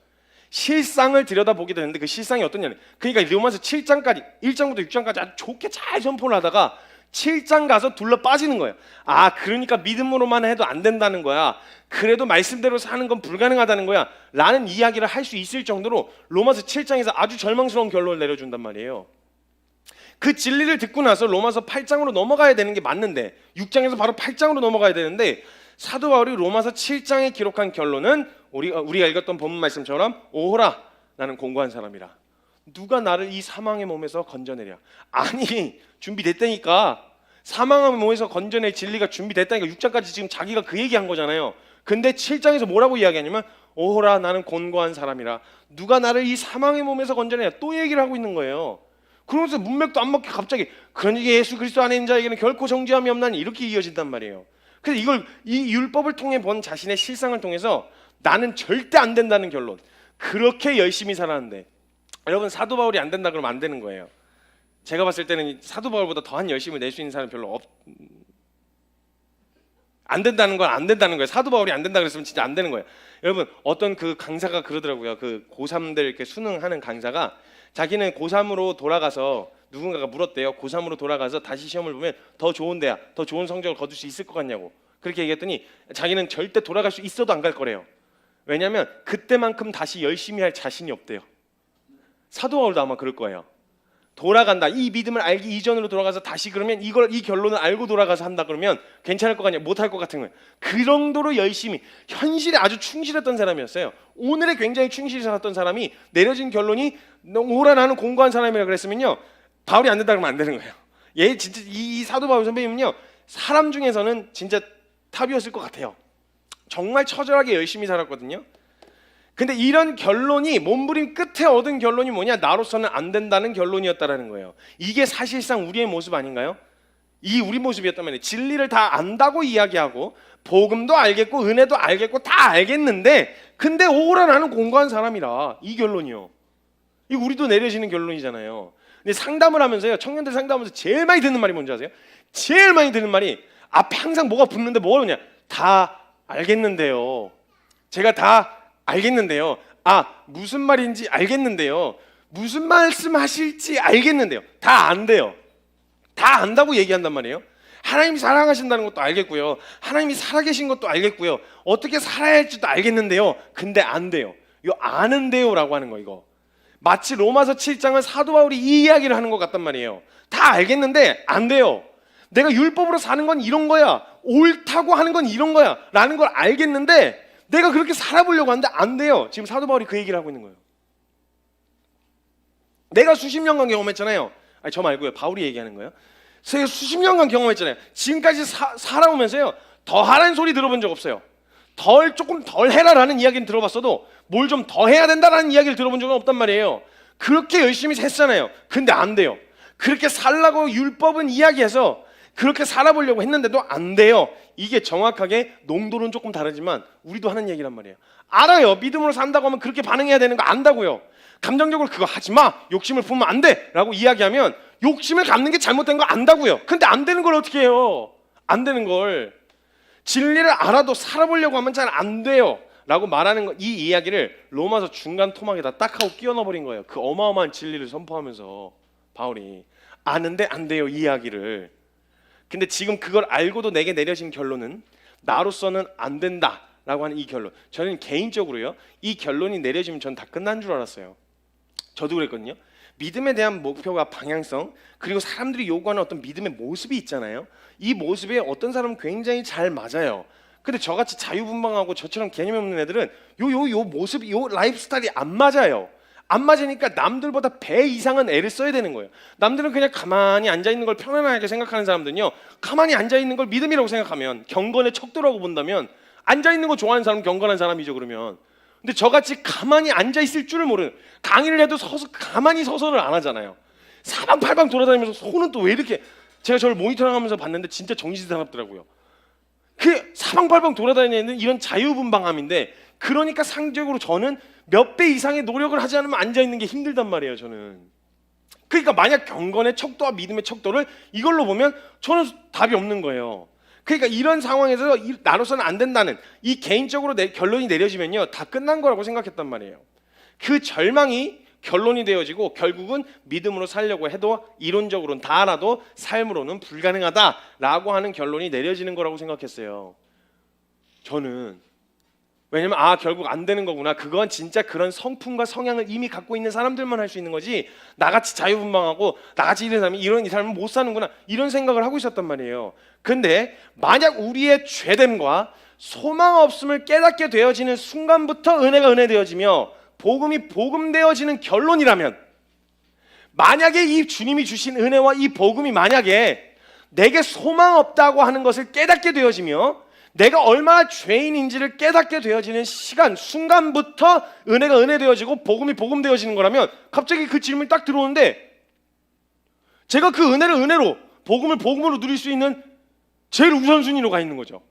실상을 들여다보게 되는데 그 실상이 어떠냐면, 그러니까 로마서 7장까지 1장부터 6장까지 아주 좋게 잘 선포를 하다가 7장 가서 둘러 빠지는 거예요. 아, 그러니까 믿음으로만 해도 안 된다는 거야. 그래도 말씀대로 사는 건 불가능하다는 거야 라는 이야기를 할 수 있을 정도로 로마서 7장에서 아주 절망스러운 결론을 내려준단 말이에요. 그 진리를 듣고 나서 로마서 8장으로 넘어가야 되는 게 맞는데, 6장에서 바로 8장으로 넘어가야 되는데, 사도 바울이 로마서 7장에 기록한 결론은 우리가 읽었던 본문 말씀처럼 오호라 나는 공고한 사람이라. 누가 나를 이 사망의 몸에서 건져내랴. 아니, 준비됐다니까. 사망의 몸에서 건져낼 진리가 준비됐다니까. 6장까지 지금 자기가 그 얘기한 거잖아요. 근데 7장에서 뭐라고 이야기하냐면 오호라 나는 곤고한 사람이라. 누가 나를 이 사망의 몸에서 건져내랴. 또 얘기를 하고 있는 거예요. 그러면서 문맥도 안 맞게 갑자기 그러니 예수 그리스도 안에 있는 자에게는 결코 정죄함이 없나니 이렇게 이어진단 말이에요. 그래서 이걸 이 율법을 통해 본 자신의 실상을 통해서 나는 절대 안 된다는 결론. 그렇게 열심히 살았는데, 여러분 사도 바울이 안 된다 그러면 안 되는 거예요. 제가 봤을 때는 사도 바울보다 더한 열심을 낼 수 있는 사람이 별로 안 된다는 건 안 된다는 거예요. 사도 바울이 안 된다 그랬으면 진짜 안 되는 거예요. 여러분 어떤 그 강사가 그러더라고요. 그 고3들 이렇게 수능하는 강사가 자기는 고3으로 돌아가서 누군가가 물었대요. 고3으로 돌아가서 다시 시험을 보면 더 좋은 대학, 더 좋은 성적을 거둘 수 있을 것 같냐고. 그렇게 얘기했더니 자기는 절대 돌아갈 수 있어도 안 갈 거래요. 왜냐하면 그때만큼 다시 열심히 할 자신이 없대요. 사도 바울도 아마 그럴 거예요. 돌아간다, 이 믿음을 알기 이전으로 돌아가서 다시 그러면 이 결론을 알고 돌아가서 한다 그러면 괜찮을 것 같냐, 못할 것 같은 거예요. 그 정도로 열심히 현실에 아주 충실했던 사람이었어요. 오늘에 굉장히 충실히 살았던 사람이 내려진 결론이 오라 나는 공고한 사람이라 그랬으면요, 바울이 안 된다 그러면 안 되는 거예요. 얘 진짜 이 사도 바울 선배님은요, 사람 중에서는 진짜 탑이었을 것 같아요. 정말 처절하게 열심히 살았거든요. 근데 이런 결론이 몸부림 끝에 얻은 결론이 뭐냐? 나로서는 안 된다는 결론이었다라는 거예요. 이게 사실상 우리의 모습 아닌가요? 이 우리 모습이었단 말이에요. 진리를 다 안다고 이야기하고 복음도 알겠고 은혜도 알겠고 다 알겠는데, 근데 오라 나는 공고한 사람이라, 이 결론이요. 이 우리도 내려지는 결론이잖아요. 근데 상담을 하면서요, 청년들 상담하면서 제일 많이 듣는 말이 뭔지 아세요? 제일 많이 듣는 말이 앞에 항상 뭐가 붙는데 뭐가 그러냐? 다 알겠는데요. 제가 다 알겠는데요. 아, 무슨 말인지 알겠는데요. 무슨 말씀하실지 알겠는데요. 다 안 돼요. 다 안다고 얘기한단 말이에요. 하나님이 사랑하신다는 것도 알겠고요. 하나님이 살아계신 것도 알겠고요. 어떻게 살아야 할지도 알겠는데요. 근데 안 돼요. 이거 아는데요라고 하는 거, 이거. 마치 로마서 7장은 사도 바울이 이 이야기를 하는 것 같단 말이에요. 다 알겠는데 안 돼요. 내가 율법으로 사는 건 이런 거야. 옳다고 하는 건 이런 거야. 라는 걸 알겠는데 내가 그렇게 살아보려고 하는데 안 돼요. 지금 사도 바울이 그 얘기를 하고 있는 거예요. 내가 수십 년간 경험했잖아요. 아니, 저 말고요. 바울이 얘기하는 거예요. 제가 수십 년간 경험했잖아요. 지금까지 살아오면서요, 더 하라는 소리 들어본 적 없어요. 조금 덜 해라라는 이야기는 들어봤어도 뭘 좀 더 해야 된다라는 이야기를 들어본 적은 없단 말이에요. 그렇게 열심히 했잖아요. 근데 안 돼요. 그렇게 살라고 율법은 이야기해서 그렇게 살아보려고 했는데도 안 돼요. 이게 정확하게 농도는 조금 다르지만 우리도 하는 얘기란 말이에요. 알아요. 믿음으로 산다고 하면 그렇게 반응해야 되는 거 안다고요. 감정적으로 그거 하지 마, 욕심을 품으면 안 돼 라고 이야기하면 욕심을 갖는 게 잘못된 거 안다고요. 근데 안 되는 걸 어떻게 해요? 안 되는 걸. 진리를 알아도 살아보려고 하면 잘 안 돼요 라고 말하는 거, 이 이야기를 로마서 중간 토막에다 딱 하고 끼워 넣어버린 거예요. 그 어마어마한 진리를 선포하면서 바울이 아는데 안 돼요, 이 이야기를. 근데 지금 그걸 알고도 내게 내려진 결론은 나로서는 안 된다 라고 하는 이 결론. 저는 개인적으로요, 이 결론이 내려지면 전 다 끝난 줄 알았어요. 저도 그랬거든요. 믿음에 대한 목표와 방향성, 그리고 사람들이 요구하는 어떤 믿음의 모습이 있잖아요. 이 모습에 어떤 사람은 굉장히 잘 맞아요. 근데 저같이 자유분방하고 저처럼 개념 없는 애들은 요 모습, 요 라이프 스타일이 안 맞아요. 안 맞으니까 남들보다 배 이상은 애를 써야 되는 거예요. 남들은 그냥 가만히 앉아있는 걸 편안하게 생각하는 사람들은요, 가만히 앉아있는 걸 믿음이라고 생각하면, 경건의 척도라고 본다면 앉아있는 거 좋아하는 사람은 경건한 사람이죠. 그러면. 근데 저같이 가만히 앉아있을 줄을 모르는, 강의를 해도 가만히 서서를 안 하잖아요. 사방팔방 돌아다니면서 손은 또 왜 이렇게, 제가 저를 모니터링하면서 봤는데 진짜 정신사납더라고요. 그 사방팔방 돌아다니는 이런 자유분방함인데, 그러니까 상적으로 저는 몇 배 이상의 노력을 하지 않으면 앉아있는 게 힘들단 말이에요. 저는. 그러니까 만약 경건의 척도와 믿음의 척도를 이걸로 보면 저는 답이 없는 거예요. 그러니까 이런 상황에서 나로서는 안 된다는 이 개인적으로 결론이 내려지면요, 다 끝난 거라고 생각했단 말이에요. 그 절망이 결론이 되어지고 결국은 믿음으로 살려고 해도 이론적으로는 다 알아도 삶으로는 불가능하다라고 하는 결론이 내려지는 거라고 생각했어요. 저는. 왜냐면 결국 안 되는 거구나. 그건 진짜 그런 성품과 성향을 이미 갖고 있는 사람들만 할 수 있는 거지, 나같이 자유분방하고 나같이 이런 사람이 이 삶은 못 사는구나, 이런 생각을 하고 있었단 말이에요. 근데 만약 우리의 죄됨과 소망 없음을 깨닫게 되어지는 순간부터 은혜가 은혜되어지며 복음이 복음되어지는 결론이라면, 만약에 이 주님이 주신 은혜와 이 복음이 만약에 내게 소망 없다고 하는 것을 깨닫게 되어지며 내가 얼마나 죄인인지를 깨닫게 되어지는 순간부터 은혜가 은혜되어지고 복음이 복음되어지는 거라면, 갑자기 그 질문이 딱 들어오는데 제가 그 은혜를 은혜로, 복음을 복음으로 누릴 수 있는 제일 우선순위로 가 있는 거죠.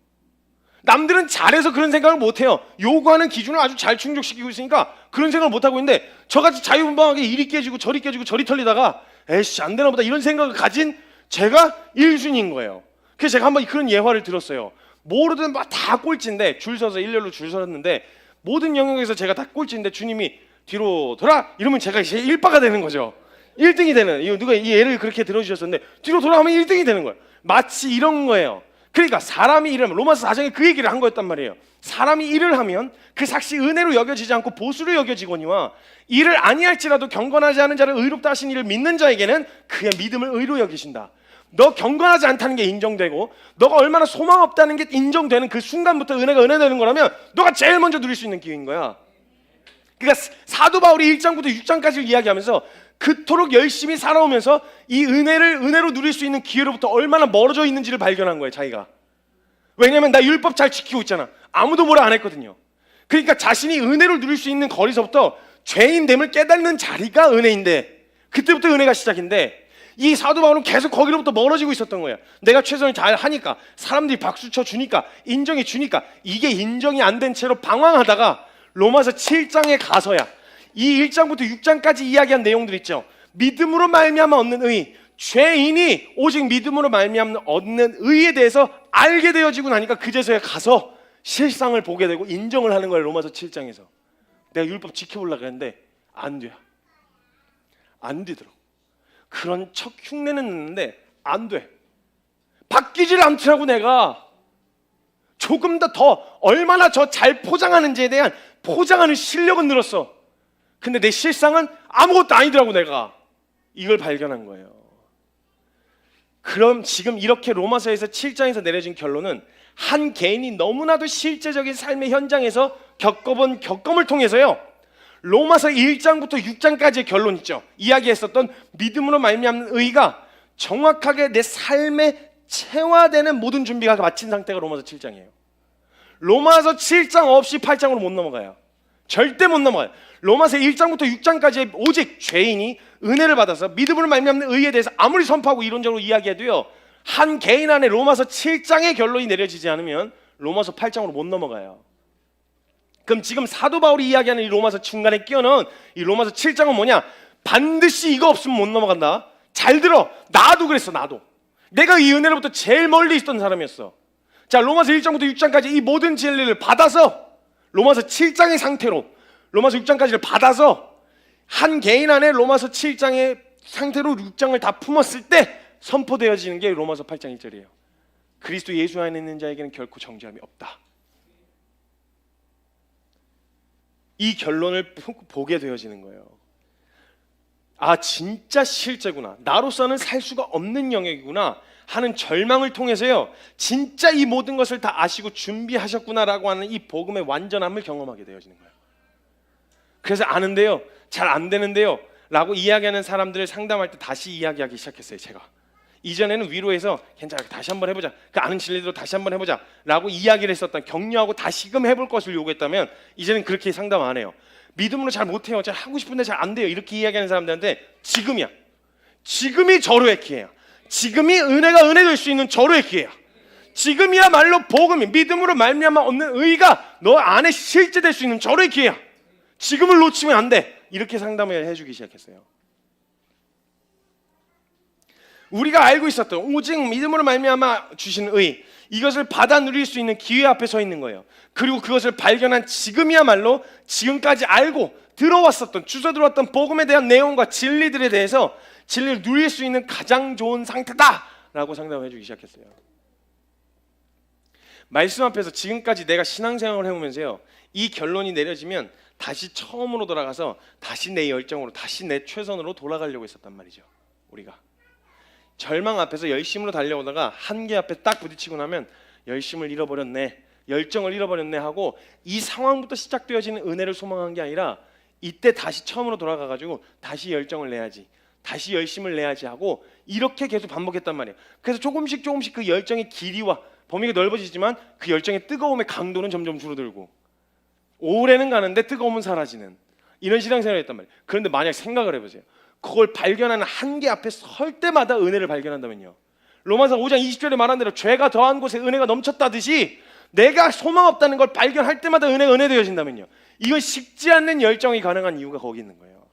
남들은 잘해서 그런 생각을 못해요. 요구하는 기준을 아주 잘 충족시키고 있으니까 그런 생각을 못하고 있는데, 저같이 자유분방하게 이리 깨지고 저리 털리다가 에이씨 안 되나 보다 이런 생각을 가진 제가 1순위인 거예요. 그래서 제가 한번 그런 예화를 들었어요. 모르든 다 꼴찌인데, 줄 서서 일렬로 줄 섰는데 모든 영역에서 제가 다 꼴찌인데 주님이 뒤로 돌아 이러면 제가 제일 1바가 되는 거죠. 1등이 되는, 누가 이 예를 그렇게 들어주셨었는데 뒤로 돌아가면 1등이 되는 거예요. 마치 이런 거예요. 그러니까 사람이 일을 하면, 로마서 4장에 그 얘기를 한 거였단 말이에요. 사람이 일을 하면 그 삭시 은혜로 여겨지지 않고 보수로 여겨지거니와, 일을 아니할지라도 경건하지 않은 자를 의롭다 하신 이를 믿는 자에게는 그의 믿음을 의로 여기신다. 너 경건하지 않다는 게 인정되고 너가 얼마나 소망 없다는 게 인정되는 그 순간부터 은혜가 은혜되는 거라면 너가 제일 먼저 누릴 수 있는 기회인 거야. 그러니까 사도 바울이 1장부터 6장까지를 이야기하면서 그토록 열심히 살아오면서 이 은혜를 은혜로 누릴 수 있는 기회로부터 얼마나 멀어져 있는지를 발견한 거예요, 자기가. 왜냐면 나 율법 잘 지키고 있잖아. 아무도 뭐라 안 했거든요. 그러니까 자신이 은혜를 누릴 수 있는 거리서부터 죄인됨을 깨닫는 자리가 은혜인데, 그때부터 은혜가 시작인데, 이 사도 바울은 계속 거기로부터 멀어지고 있었던 거예요. 내가 최선을 잘 하니까, 사람들이 박수 쳐주니까, 인정해 주니까, 이게 인정이 안 된 채로 방황하다가 로마서 7장에 가서야 이 1장부터 6장까지 이야기한 내용들 있죠. 믿음으로 말미암아 얻는 의, 죄인이 오직 믿음으로 말미암아 얻는 의에 대해서 알게 되어지고 나니까 그제서야 가서 실상을 보게 되고 인정을 하는 거예요. 로마서 7장에서 내가 율법 지켜보려고 했는데 안 돼요. 안 되더라고. 그런 척 흉내는 넣는데 안 돼. 바뀌질 않더라고. 내가 조금 더 얼마나 저 잘 포장하는지에 대한 포장하는 실력은 늘었어. 근데 내 실상은 아무것도 아니더라고. 내가 이걸 발견한 거예요. 그럼 지금 이렇게 로마서에서 7장에서 내려진 결론은 한 개인이 너무나도 실제적인 삶의 현장에서 겪어본 경험을 통해서요, 로마서 1장부터 6장까지의 결론 있죠. 이야기했었던 믿음으로 말미암는 의가 정확하게 내 삶에 체화되는 모든 준비가 마친 상태가 로마서 7장이에요. 로마서 7장 없이 8장으로 못 넘어가요. 절대 못 넘어가요. 로마서 1장부터 6장까지 오직 죄인이 은혜를 받아서 믿음으로 말미암는 의에 대해서 아무리 선포하고 이론적으로 이야기해도요, 한 개인 안에 로마서 7장의 결론이 내려지지 않으면 로마서 8장으로 못 넘어가요. 그럼 지금 사도 바울이 이야기하는 이 로마서 중간에 끼어넣은 이 로마서 7장은 뭐냐? 반드시 이거 없으면 못 넘어간다. 잘 들어. 나도 그랬어. 나도. 내가 이 은혜로부터 제일 멀리 있던 사람이었어. 자, 로마서 1장부터 6장까지 이 모든 진리를 받아서 로마서 7장의 상태로 로마서 6장까지를 받아서 한 개인 안에 로마서 7장의 상태로 6장을 다 품었을 때 선포되어지는 게 로마서 8장 1절이에요. 그리스도 예수 안에 있는 자에게는 결코 정죄함이 없다. 이 결론을 보게 되어지는 거예요. 아, 진짜 실제구나. 나로서는 살 수가 없는 영역이구나 하는 절망을 통해서요, 진짜 이 모든 것을 다 아시고 준비하셨구나라고 하는 이 복음의 완전함을 경험하게 되어지는 거예요. 그래서 아는데요, 잘 안 되는데요 라고 이야기하는 사람들을 상담할 때 다시 이야기하기 시작했어요. 제가 이전에는 위로해서 괜찮아, 다시 한번 해보자, 그 아는 진리대로 다시 한번 해보자 라고 이야기를 했었던, 격려하고 다시금 해볼 것을 요구했다면 이제는 그렇게 상담 안 해요. 믿음으로 잘 못해요, 잘 하고 싶은데 잘 안 돼요, 이렇게 이야기하는 사람들한테 지금이야, 지금이 절호의 기회야. 지금이 은혜가 은혜 될 수 있는 절호의 기회야. 지금이야말로 복음이 믿음으로 말미암아 얻는 의가 너 안에 실제될 수 있는 절호의 기회야. 지금을 놓치면 안 돼. 이렇게 상담을 해주기 시작했어요. 우리가 알고 있었던 오직 믿음으로 말미암아 주신 의, 이것을 받아 누릴 수 있는 기회 앞에 서 있는 거예요. 그리고 그것을 발견한 지금이야말로 지금까지 알고 들어왔었던, 주워 들어왔던 복음에 대한 내용과 진리들에 대해서 진리를 누릴 수 있는 가장 좋은 상태다라고 상담을 해주기 시작했어요. 말씀 앞에서 지금까지 내가 신앙생활을 해오면서요, 이 결론이 내려지면 다시 처음으로 돌아가서 다시 내 열정으로, 다시 내 최선으로 돌아가려고 했었단 말이죠. 우리가 절망 앞에서 열심으로 달려오다가 한계 앞에 딱 부딪히고 나면 열심을 잃어버렸네, 열정을 잃어버렸네 하고 이 상황부터 시작되어지는 은혜를 소망한 게 아니라 이때 다시 처음으로 돌아가가지고 다시 열정을 내야지, 다시 열심을 내야지 하고 이렇게 계속 반복했단 말이에요. 그래서 조금씩 그 열정의 길이와 범위가 넓어지지만 그 열정의 뜨거움의 강도는 점점 줄어들고 오래는 가는데 뜨거움은 사라지는 이런 신앙생활을 했단 말이에요. 그런데 만약 생각을 해보세요. 그걸 발견하는 한계 앞에 설 때마다 은혜를 발견한다면요, 로마서 5장 20절에 말한 대로 죄가 더한 곳에 은혜가 넘쳤다듯이 내가 소망 없다는 걸 발견할 때마다 은혜가 은혜되어진다면요, 이건 식지 않는 열정이 가능한 이유가 거기 있는 거예요.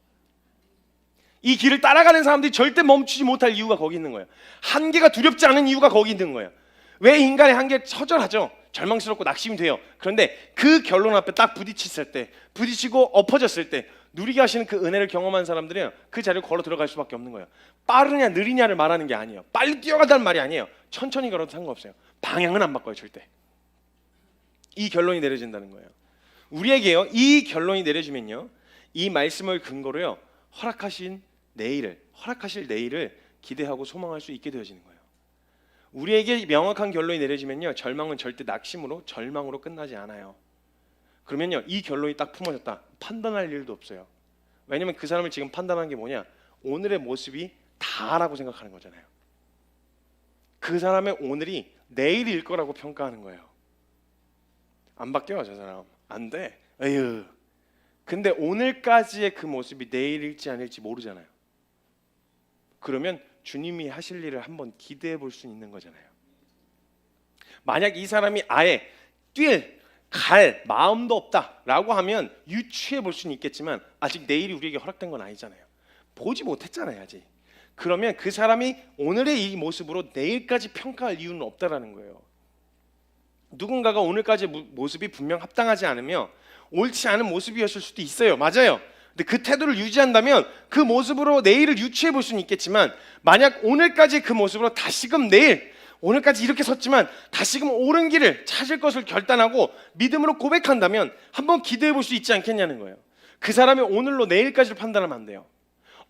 이 길을 따라가는 사람들이 절대 멈추지 못할 이유가 거기 있는 거예요. 한계가 두렵지 않은 이유가 거기 있는 거예요. 왜 인간의 한계 처절하죠? 절망스럽고 낙심이 돼요. 그런데 그 결론 앞에 딱 부딪혔을 때, 부딪히고 엎어졌을 때 누리게 하시는 그 은혜를 경험한 사람들은 그 자리를 걸어 들어갈 수밖에 없는 거예요. 빠르냐 느리냐를 말하는 게 아니에요. 빨리 뛰어간다는 말이 아니에요. 천천히 걸어도 상관없어요. 방향은 안 바꿔요, 절대. 이 결론이 내려진다는 거예요. 우리에게요, 이 결론이 내려지면요, 이 말씀을 근거로요, 허락하실 내일을 기대하고 소망할 수 있게 되어지는 거예요. 우리에게 명확한 결론이 내려지면요, 절망은 절대 낙심으로, 절망으로 끝나지 않아요. 그러면요, 이 결론이 딱 품어졌다, 판단할 일도 없어요. 왜냐면 그 사람을 지금 판단하는 게 뭐냐, 오늘의 모습이 다라고 생각하는 거잖아요. 그 사람의 오늘이 내일일 거라고 평가하는 거예요. 안 바뀌어, 저 사람 안 돼, 에휴. 근데 오늘까지의 그 모습이 내일일지 아닐지 모르잖아요. 그러면 주님이 하실 일을 한번 기대해 볼 수 있는 거잖아요. 만약 이 사람이 아예 갈 마음도 없다라고 하면 유추해 볼 수는 있겠지만 아직 내일이 우리에게 허락된 건 아니잖아요. 보지 못했잖아요, 아직. 그러면 그 사람이 오늘의 이 모습으로 내일까지 평가할 이유는 없다라는 거예요. 누군가가 오늘까지 모습이 분명 합당하지 않으며 옳지 않은 모습이었을 수도 있어요. 맞아요. 근데 그 태도를 유지한다면 그 모습으로 내일을 유추해 볼 수는 있겠지만, 만약 오늘까지 그 모습으로 다시금 내일, 오늘까지 이렇게 섰지만 다시금 옳은 길을 찾을 것을 결단하고 믿음으로 고백한다면 한번 기대해 볼 수 있지 않겠냐는 거예요. 그 사람이 오늘로 내일까지를 판단하면 안 돼요.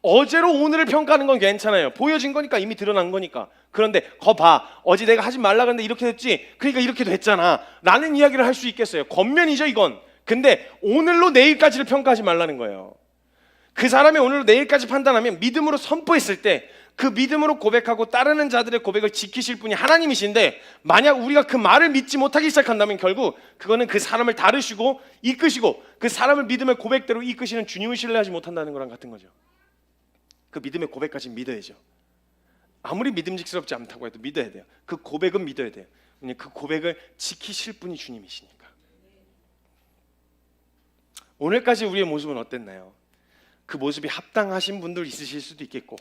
어제로 오늘을 평가하는 건 괜찮아요. 보여진 거니까, 이미 드러난 거니까. 그런데 봐, 어제 내가 하지 말라 그랬는데 이렇게 됐지, 그러니까 이렇게 됐잖아 라는 이야기를 할 수 있겠어요. 겉면이죠, 이건. 근데 오늘로 내일까지를 평가하지 말라는 거예요. 그 사람이 오늘로 내일까지 판단하면 믿음으로 선포했을 때 그 믿음으로 고백하고 따르는 자들의 고백을 지키실 분이 하나님이신데, 만약 우리가 그 말을 믿지 못하기 시작한다면 결국 그거는 그 사람을 다루시고 이끄시고 그 사람을 믿음의 고백대로 이끄시는 주님을 신뢰하지 못한다는 거랑 같은 거죠. 그 믿음의 고백까지 믿어야죠. 아무리 믿음직스럽지 않다고 해도 믿어야 돼요. 그 고백은 믿어야 돼요. 왜냐하면 그 고백을 지키실 분이 주님이시니까. 오늘까지 우리의 모습은 어땠나요? 그 모습이 합당하신 분들 있으실 수도 있겠고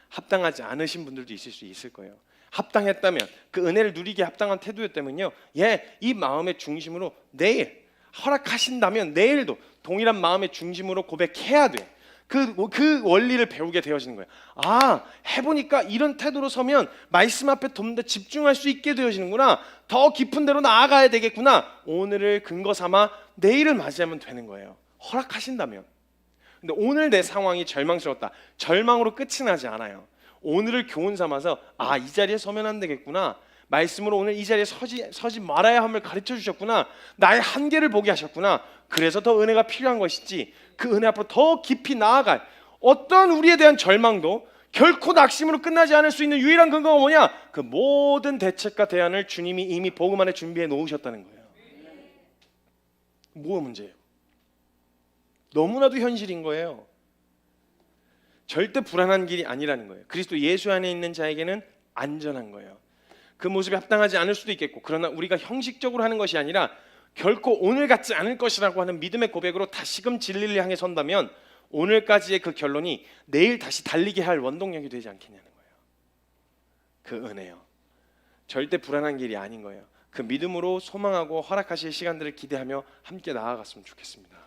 합당하지 않으신 분들도 있을 수 있을 거예요. 합당했다면, 그 은혜를 누리기에 합당한 태도였다면요, 이 마음의 중심으로 내일 허락하신다면 내일도 동일한 마음의 중심으로 고백해야 돼. 그 원리를 배우게 되어지는 거예요. 해보니까 이런 태도로 서면 말씀 앞에 좀 더 집중할 수 있게 되어지는구나. 더 깊은 데로 나아가야 되겠구나. 오늘을 근거 삼아 내일을 맞이하면 되는 거예요. 허락하신다면. 근데 오늘 내 상황이 절망스럽다. 절망으로 끝이 나지 않아요. 오늘을 교훈 삼아서 이 자리에 서면 안 되겠구나. 말씀으로 오늘 이 자리에 서지 말아야 함을 가르쳐 주셨구나. 나의 한계를 보게 하셨구나. 그래서 더 은혜가 필요한 것이지, 그 은혜 앞으로 더 깊이 나아갈 어떤 우리에 대한 절망도 결코 낙심으로 끝나지 않을 수 있는 유일한 근거가 뭐냐? 그 모든 대책과 대안을 주님이 이미 복음 안에 준비해 놓으셨다는 거예요. 뭐가 문제예요? 너무나도 현실인 거예요. 절대 불안한 길이 아니라는 거예요. 그리스도 예수 안에 있는 자에게는 안전한 거예요. 그 모습이 합당하지 않을 수도 있겠고, 그러나 우리가 형식적으로 하는 것이 아니라 결코 오늘 같지 않을 것이라고 하는 믿음의 고백으로 다시금 진리를 향해 선다면 오늘까지의 그 결론이 내일 다시 달리게 할 원동력이 되지 않겠냐는 거예요. 그 은혜요. 절대 불안한 길이 아닌 거예요. 그 믿음으로 소망하고 허락하실 시간들을 기대하며 함께 나아갔으면 좋겠습니다.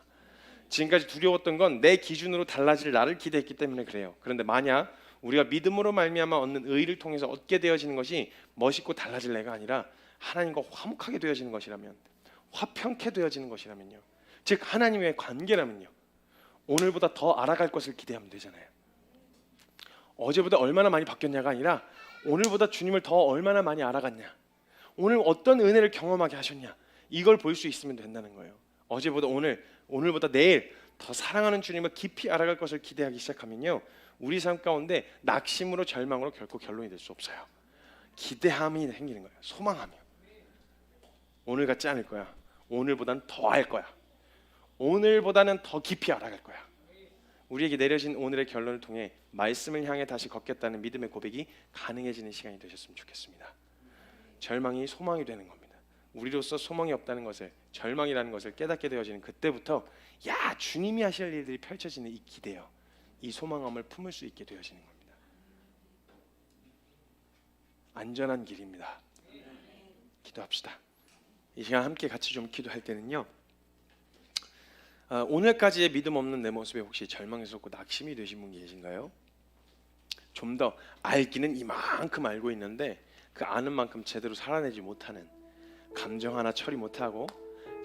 지금까지 두려웠던 건 내 기준으로 달라질 나를 기대했기 때문에 그래요. 그런데 만약 우리가 믿음으로 말미암아 얻는 의를 통해서 얻게 되어지는 것이 멋있고 달라질 내가 아니라 하나님과 화목하게 되어지는 것이라면, 화평케 되어지는 것이라면요, 즉 하나님의 관계라면요, 오늘보다 더 알아갈 것을 기대하면 되잖아요. 어제보다 얼마나 많이 바뀌었냐가 아니라 오늘보다 주님을 더 얼마나 많이 알아갔냐, 오늘 어떤 은혜를 경험하게 하셨냐, 이걸 볼 수 있으면 된다는 거예요. 어제보다 오늘보다 내일 더 사랑하는 주님을 깊이 알아갈 것을 기대하기 시작하면요, 우리 삶 가운데 낙심으로 절망으로 결코 결론이 될 수 없어요. 기대함이 생기는 거예요. 소망하며. 오늘 같지 않을 거야. 오늘보다는 더 할 거야. 오늘보다는 더 깊이 알아갈 거야. 우리에게 내려진 오늘의 결론을 통해 말씀을 향해 다시 걷겠다는 믿음의 고백이 가능해지는 시간이 되셨으면 좋겠습니다. 절망이 소망이 되는 겁니다. 우리로서 소망이 없다는 것을, 절망이라는 것을 깨닫게 되어지는 그때부터 주님이 하실 일들이 펼쳐지는 이 기대요, 이 소망함을 품을 수 있게 되어지는 겁니다. 안전한 길입니다. 기도합시다. 이 시간 함께 같이 좀 기도할 때는요, 오늘까지의 믿음 없는 내 모습에 혹시 절망스럽고 낙심이 되신 분 계신가요? 좀 더 알기는 이만큼 알고 있는데 그 아는 만큼 제대로 살아내지 못하는, 감정 하나 처리 못하고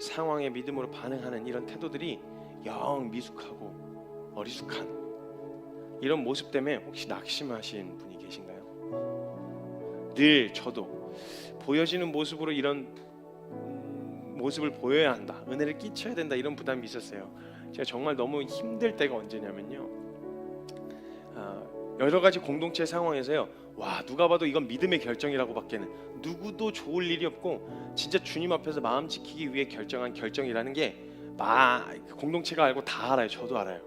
상황에 믿음으로 반응하는 이런 태도들이 영 미숙하고 어리숙한 이런 모습 때문에 혹시 낙심하신 분이 계신가요? 늘 저도 보여지는 모습으로 이런 모습을 보여야 한다, 은혜를 끼쳐야 된다, 이런 부담이 있었어요. 제가 정말 너무 힘들 때가 언제냐면요, 여러 가지 공동체 상황에서요, 누가 봐도 이건 믿음의 결정이라고밖에는 누구도 좋을 일이 없고, 진짜 주님 앞에서 마음 지키기 위해 결정한 결정이라는 게 공동체가 알고 다 알아요. 저도 알아요.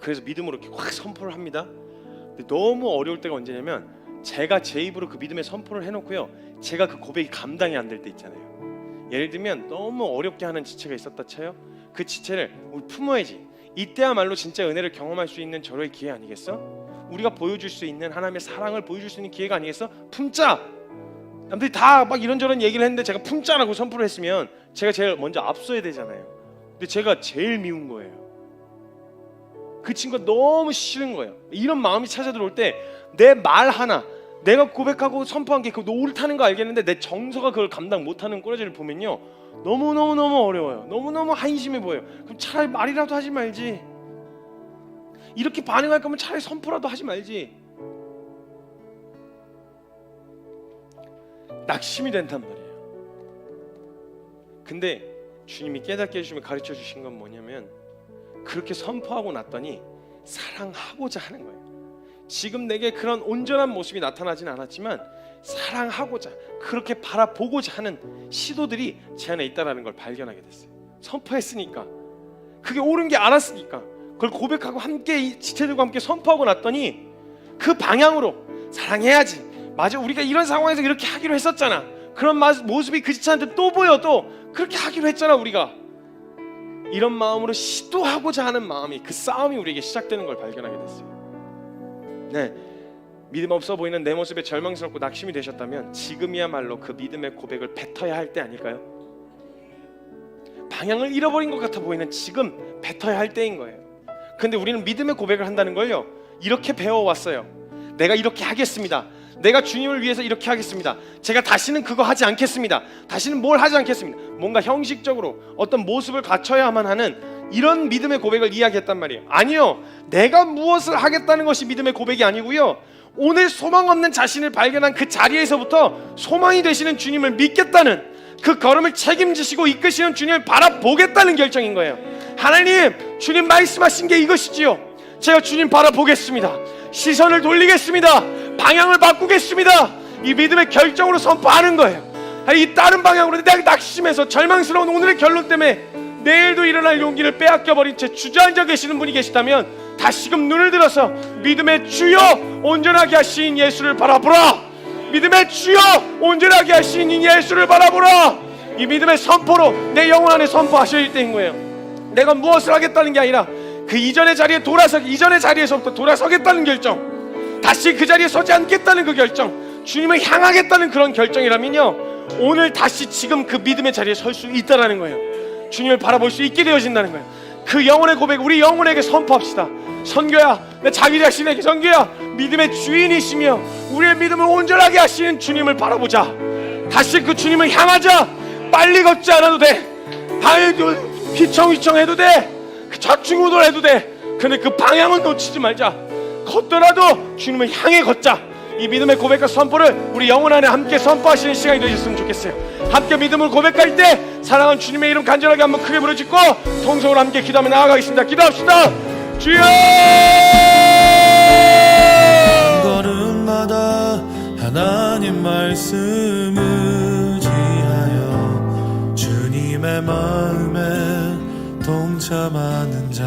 그래서 믿음으로 이렇게 확 선포를 합니다. 근데 너무 어려울 때가 언제냐면, 제가 제 입으로 그 믿음의 선포를 해놓고요, 제가 그 고백이 감당이 안 될 때 있잖아요. 예를 들면 너무 어렵게 하는 지체가 있었다 쳐요. 그 지체를 우리 품어야지. 이때야말로 진짜 은혜를 경험할 수 있는 절호의 기회 아니겠어? 우리가 보여줄 수 있는 하나님의 사랑을 보여줄 수 있는 기회가 아니겠어? 품자. 남들이 다 막 이런저런 얘기를 했는데 제가 품자라고 선포를 했으면 제가 제일 먼저 앞서야 되잖아요. 근데 제가 제일 미운 거예요. 그 친구가 너무 싫은 거예요. 이런 마음이 찾아들어올 때 내 말 하나, 내가 고백하고 선포한 게 그거 옳다는 거 알겠는데 내 정서가 그걸 감당 못하는 꼬라지를 보면요, 너무너무 어려워요. 너무너무 한심해 보여요. 그럼 차라리 말이라도 하지 말지. 이렇게 반응할 거면 차라리 선포라도 하지 말지. 낙심이 된단 말이에요. 근데 주님이 깨닫게 해주시며 가르쳐 주신 건 뭐냐면, 그렇게 선포하고 났더니 사랑하고자 하는 거예요. 지금 내게 그런 온전한 모습이 나타나진 않았지만 사랑하고자 그렇게 바라보고자 하는 시도들이 제 안에 있다는 걸 발견하게 됐어요. 선포했으니까, 그게 옳은 게 알았으니까 그걸 고백하고 함께 이 지체들과 함께 선포하고 났더니 그 방향으로 사랑해야지, 맞아, 우리가 이런 상황에서 이렇게 하기로 했었잖아, 그런 모습이 그 지체한테 또 보여도 그렇게 하기로 했잖아, 우리가 이런 마음으로 시도하고자 하는 마음이, 그 싸움이 우리에게 시작되는 걸 발견하게 됐어요. 네, 믿음 없어 보이는 내 모습에 절망스럽고 낙심이 되셨다면 지금이야말로 그 믿음의 고백을 뱉어야 할 때 아닐까요? 방향을 잃어버린 것 같아 보이는 지금 뱉어야 할 때인 거예요. 근데 우리는 믿음의 고백을 한다는 걸요, 이렇게 배워왔어요. 내가 이렇게 하겠습니다. 내가 주님을 위해서 이렇게 하겠습니다. 제가 다시는 그거 하지 않겠습니다. 다시는 뭘 하지 않겠습니다. 뭔가 형식적으로 어떤 모습을 갖춰야만 하는 이런 믿음의 고백을 이야기했단 말이에요. 아니요, 내가 무엇을 하겠다는 것이 믿음의 고백이 아니고요, 오늘 소망 없는 자신을 발견한 그 자리에서부터 소망이 되시는 주님을 믿겠다는, 그 걸음을 책임지시고 이끄시는 주님을 바라보겠다는 결정인 거예요. 하나님, 주님 말씀하신 게 이것이지요. 제가 주님 바라보겠습니다. 시선을 돌리겠습니다. 방향을 바꾸겠습니다. 이 믿음의 결정으로 선포하는 거예요. 이 다른 방향으로 내가 낙심해서 절망스러운 오늘의 결론 때문에 내일도 일어날 용기를 빼앗겨버린 채 주저앉아 계시는 분이 계시다면 다시금 눈을 들어서 믿음의 주여 온전하게 하신 예수를 바라보라. 믿음의 주여 온전하게 하신 이 예수를 바라보라. 이 믿음의 선포로 내 영혼 안에 선포하실 때인 거예요. 내가 무엇을 하겠다는 게 아니라 그 이전의 자리에 이전의 자리에서부터 돌아서겠다는 결정, 다시 그 자리에 서지 않겠다는 그 결정, 주님을 향하겠다는 그런 결정이라면요, 오늘 다시 지금 그 믿음의 자리에 설 수 있다라는 거예요. 주님을 바라볼 수 있게 되어진다는 거예요. 그 영혼의 고백 우리 영혼에게 선포합시다. 선교야, 내 자기 자신에게, 선교야, 믿음의 주인이시며 우리의 믿음을 온전하게 하시는 주님을 바라보자. 다시 그 주님을 향하자. 빨리 걷지 않아도 돼. 휘청휘청해도 돼. 좌충우돌해도 돼. 근데 그 방향은 놓치지 말자. 걷더라도 주님을 향해 걷자. 이 믿음의 고백과 선포를 우리 영혼 안에 함께 선포하시는 시간이 되셨으면 좋겠어요. 함께 믿음을 고백할 때 사랑하는 주님의 이름 간절하게 한번 크게 부르짖고 통성으로 함께 기도하며 나아가겠습니다. 기도합시다. 주여! 걸음마다 하나님 말씀 의지하여 주님의 마음에 동참하는 자,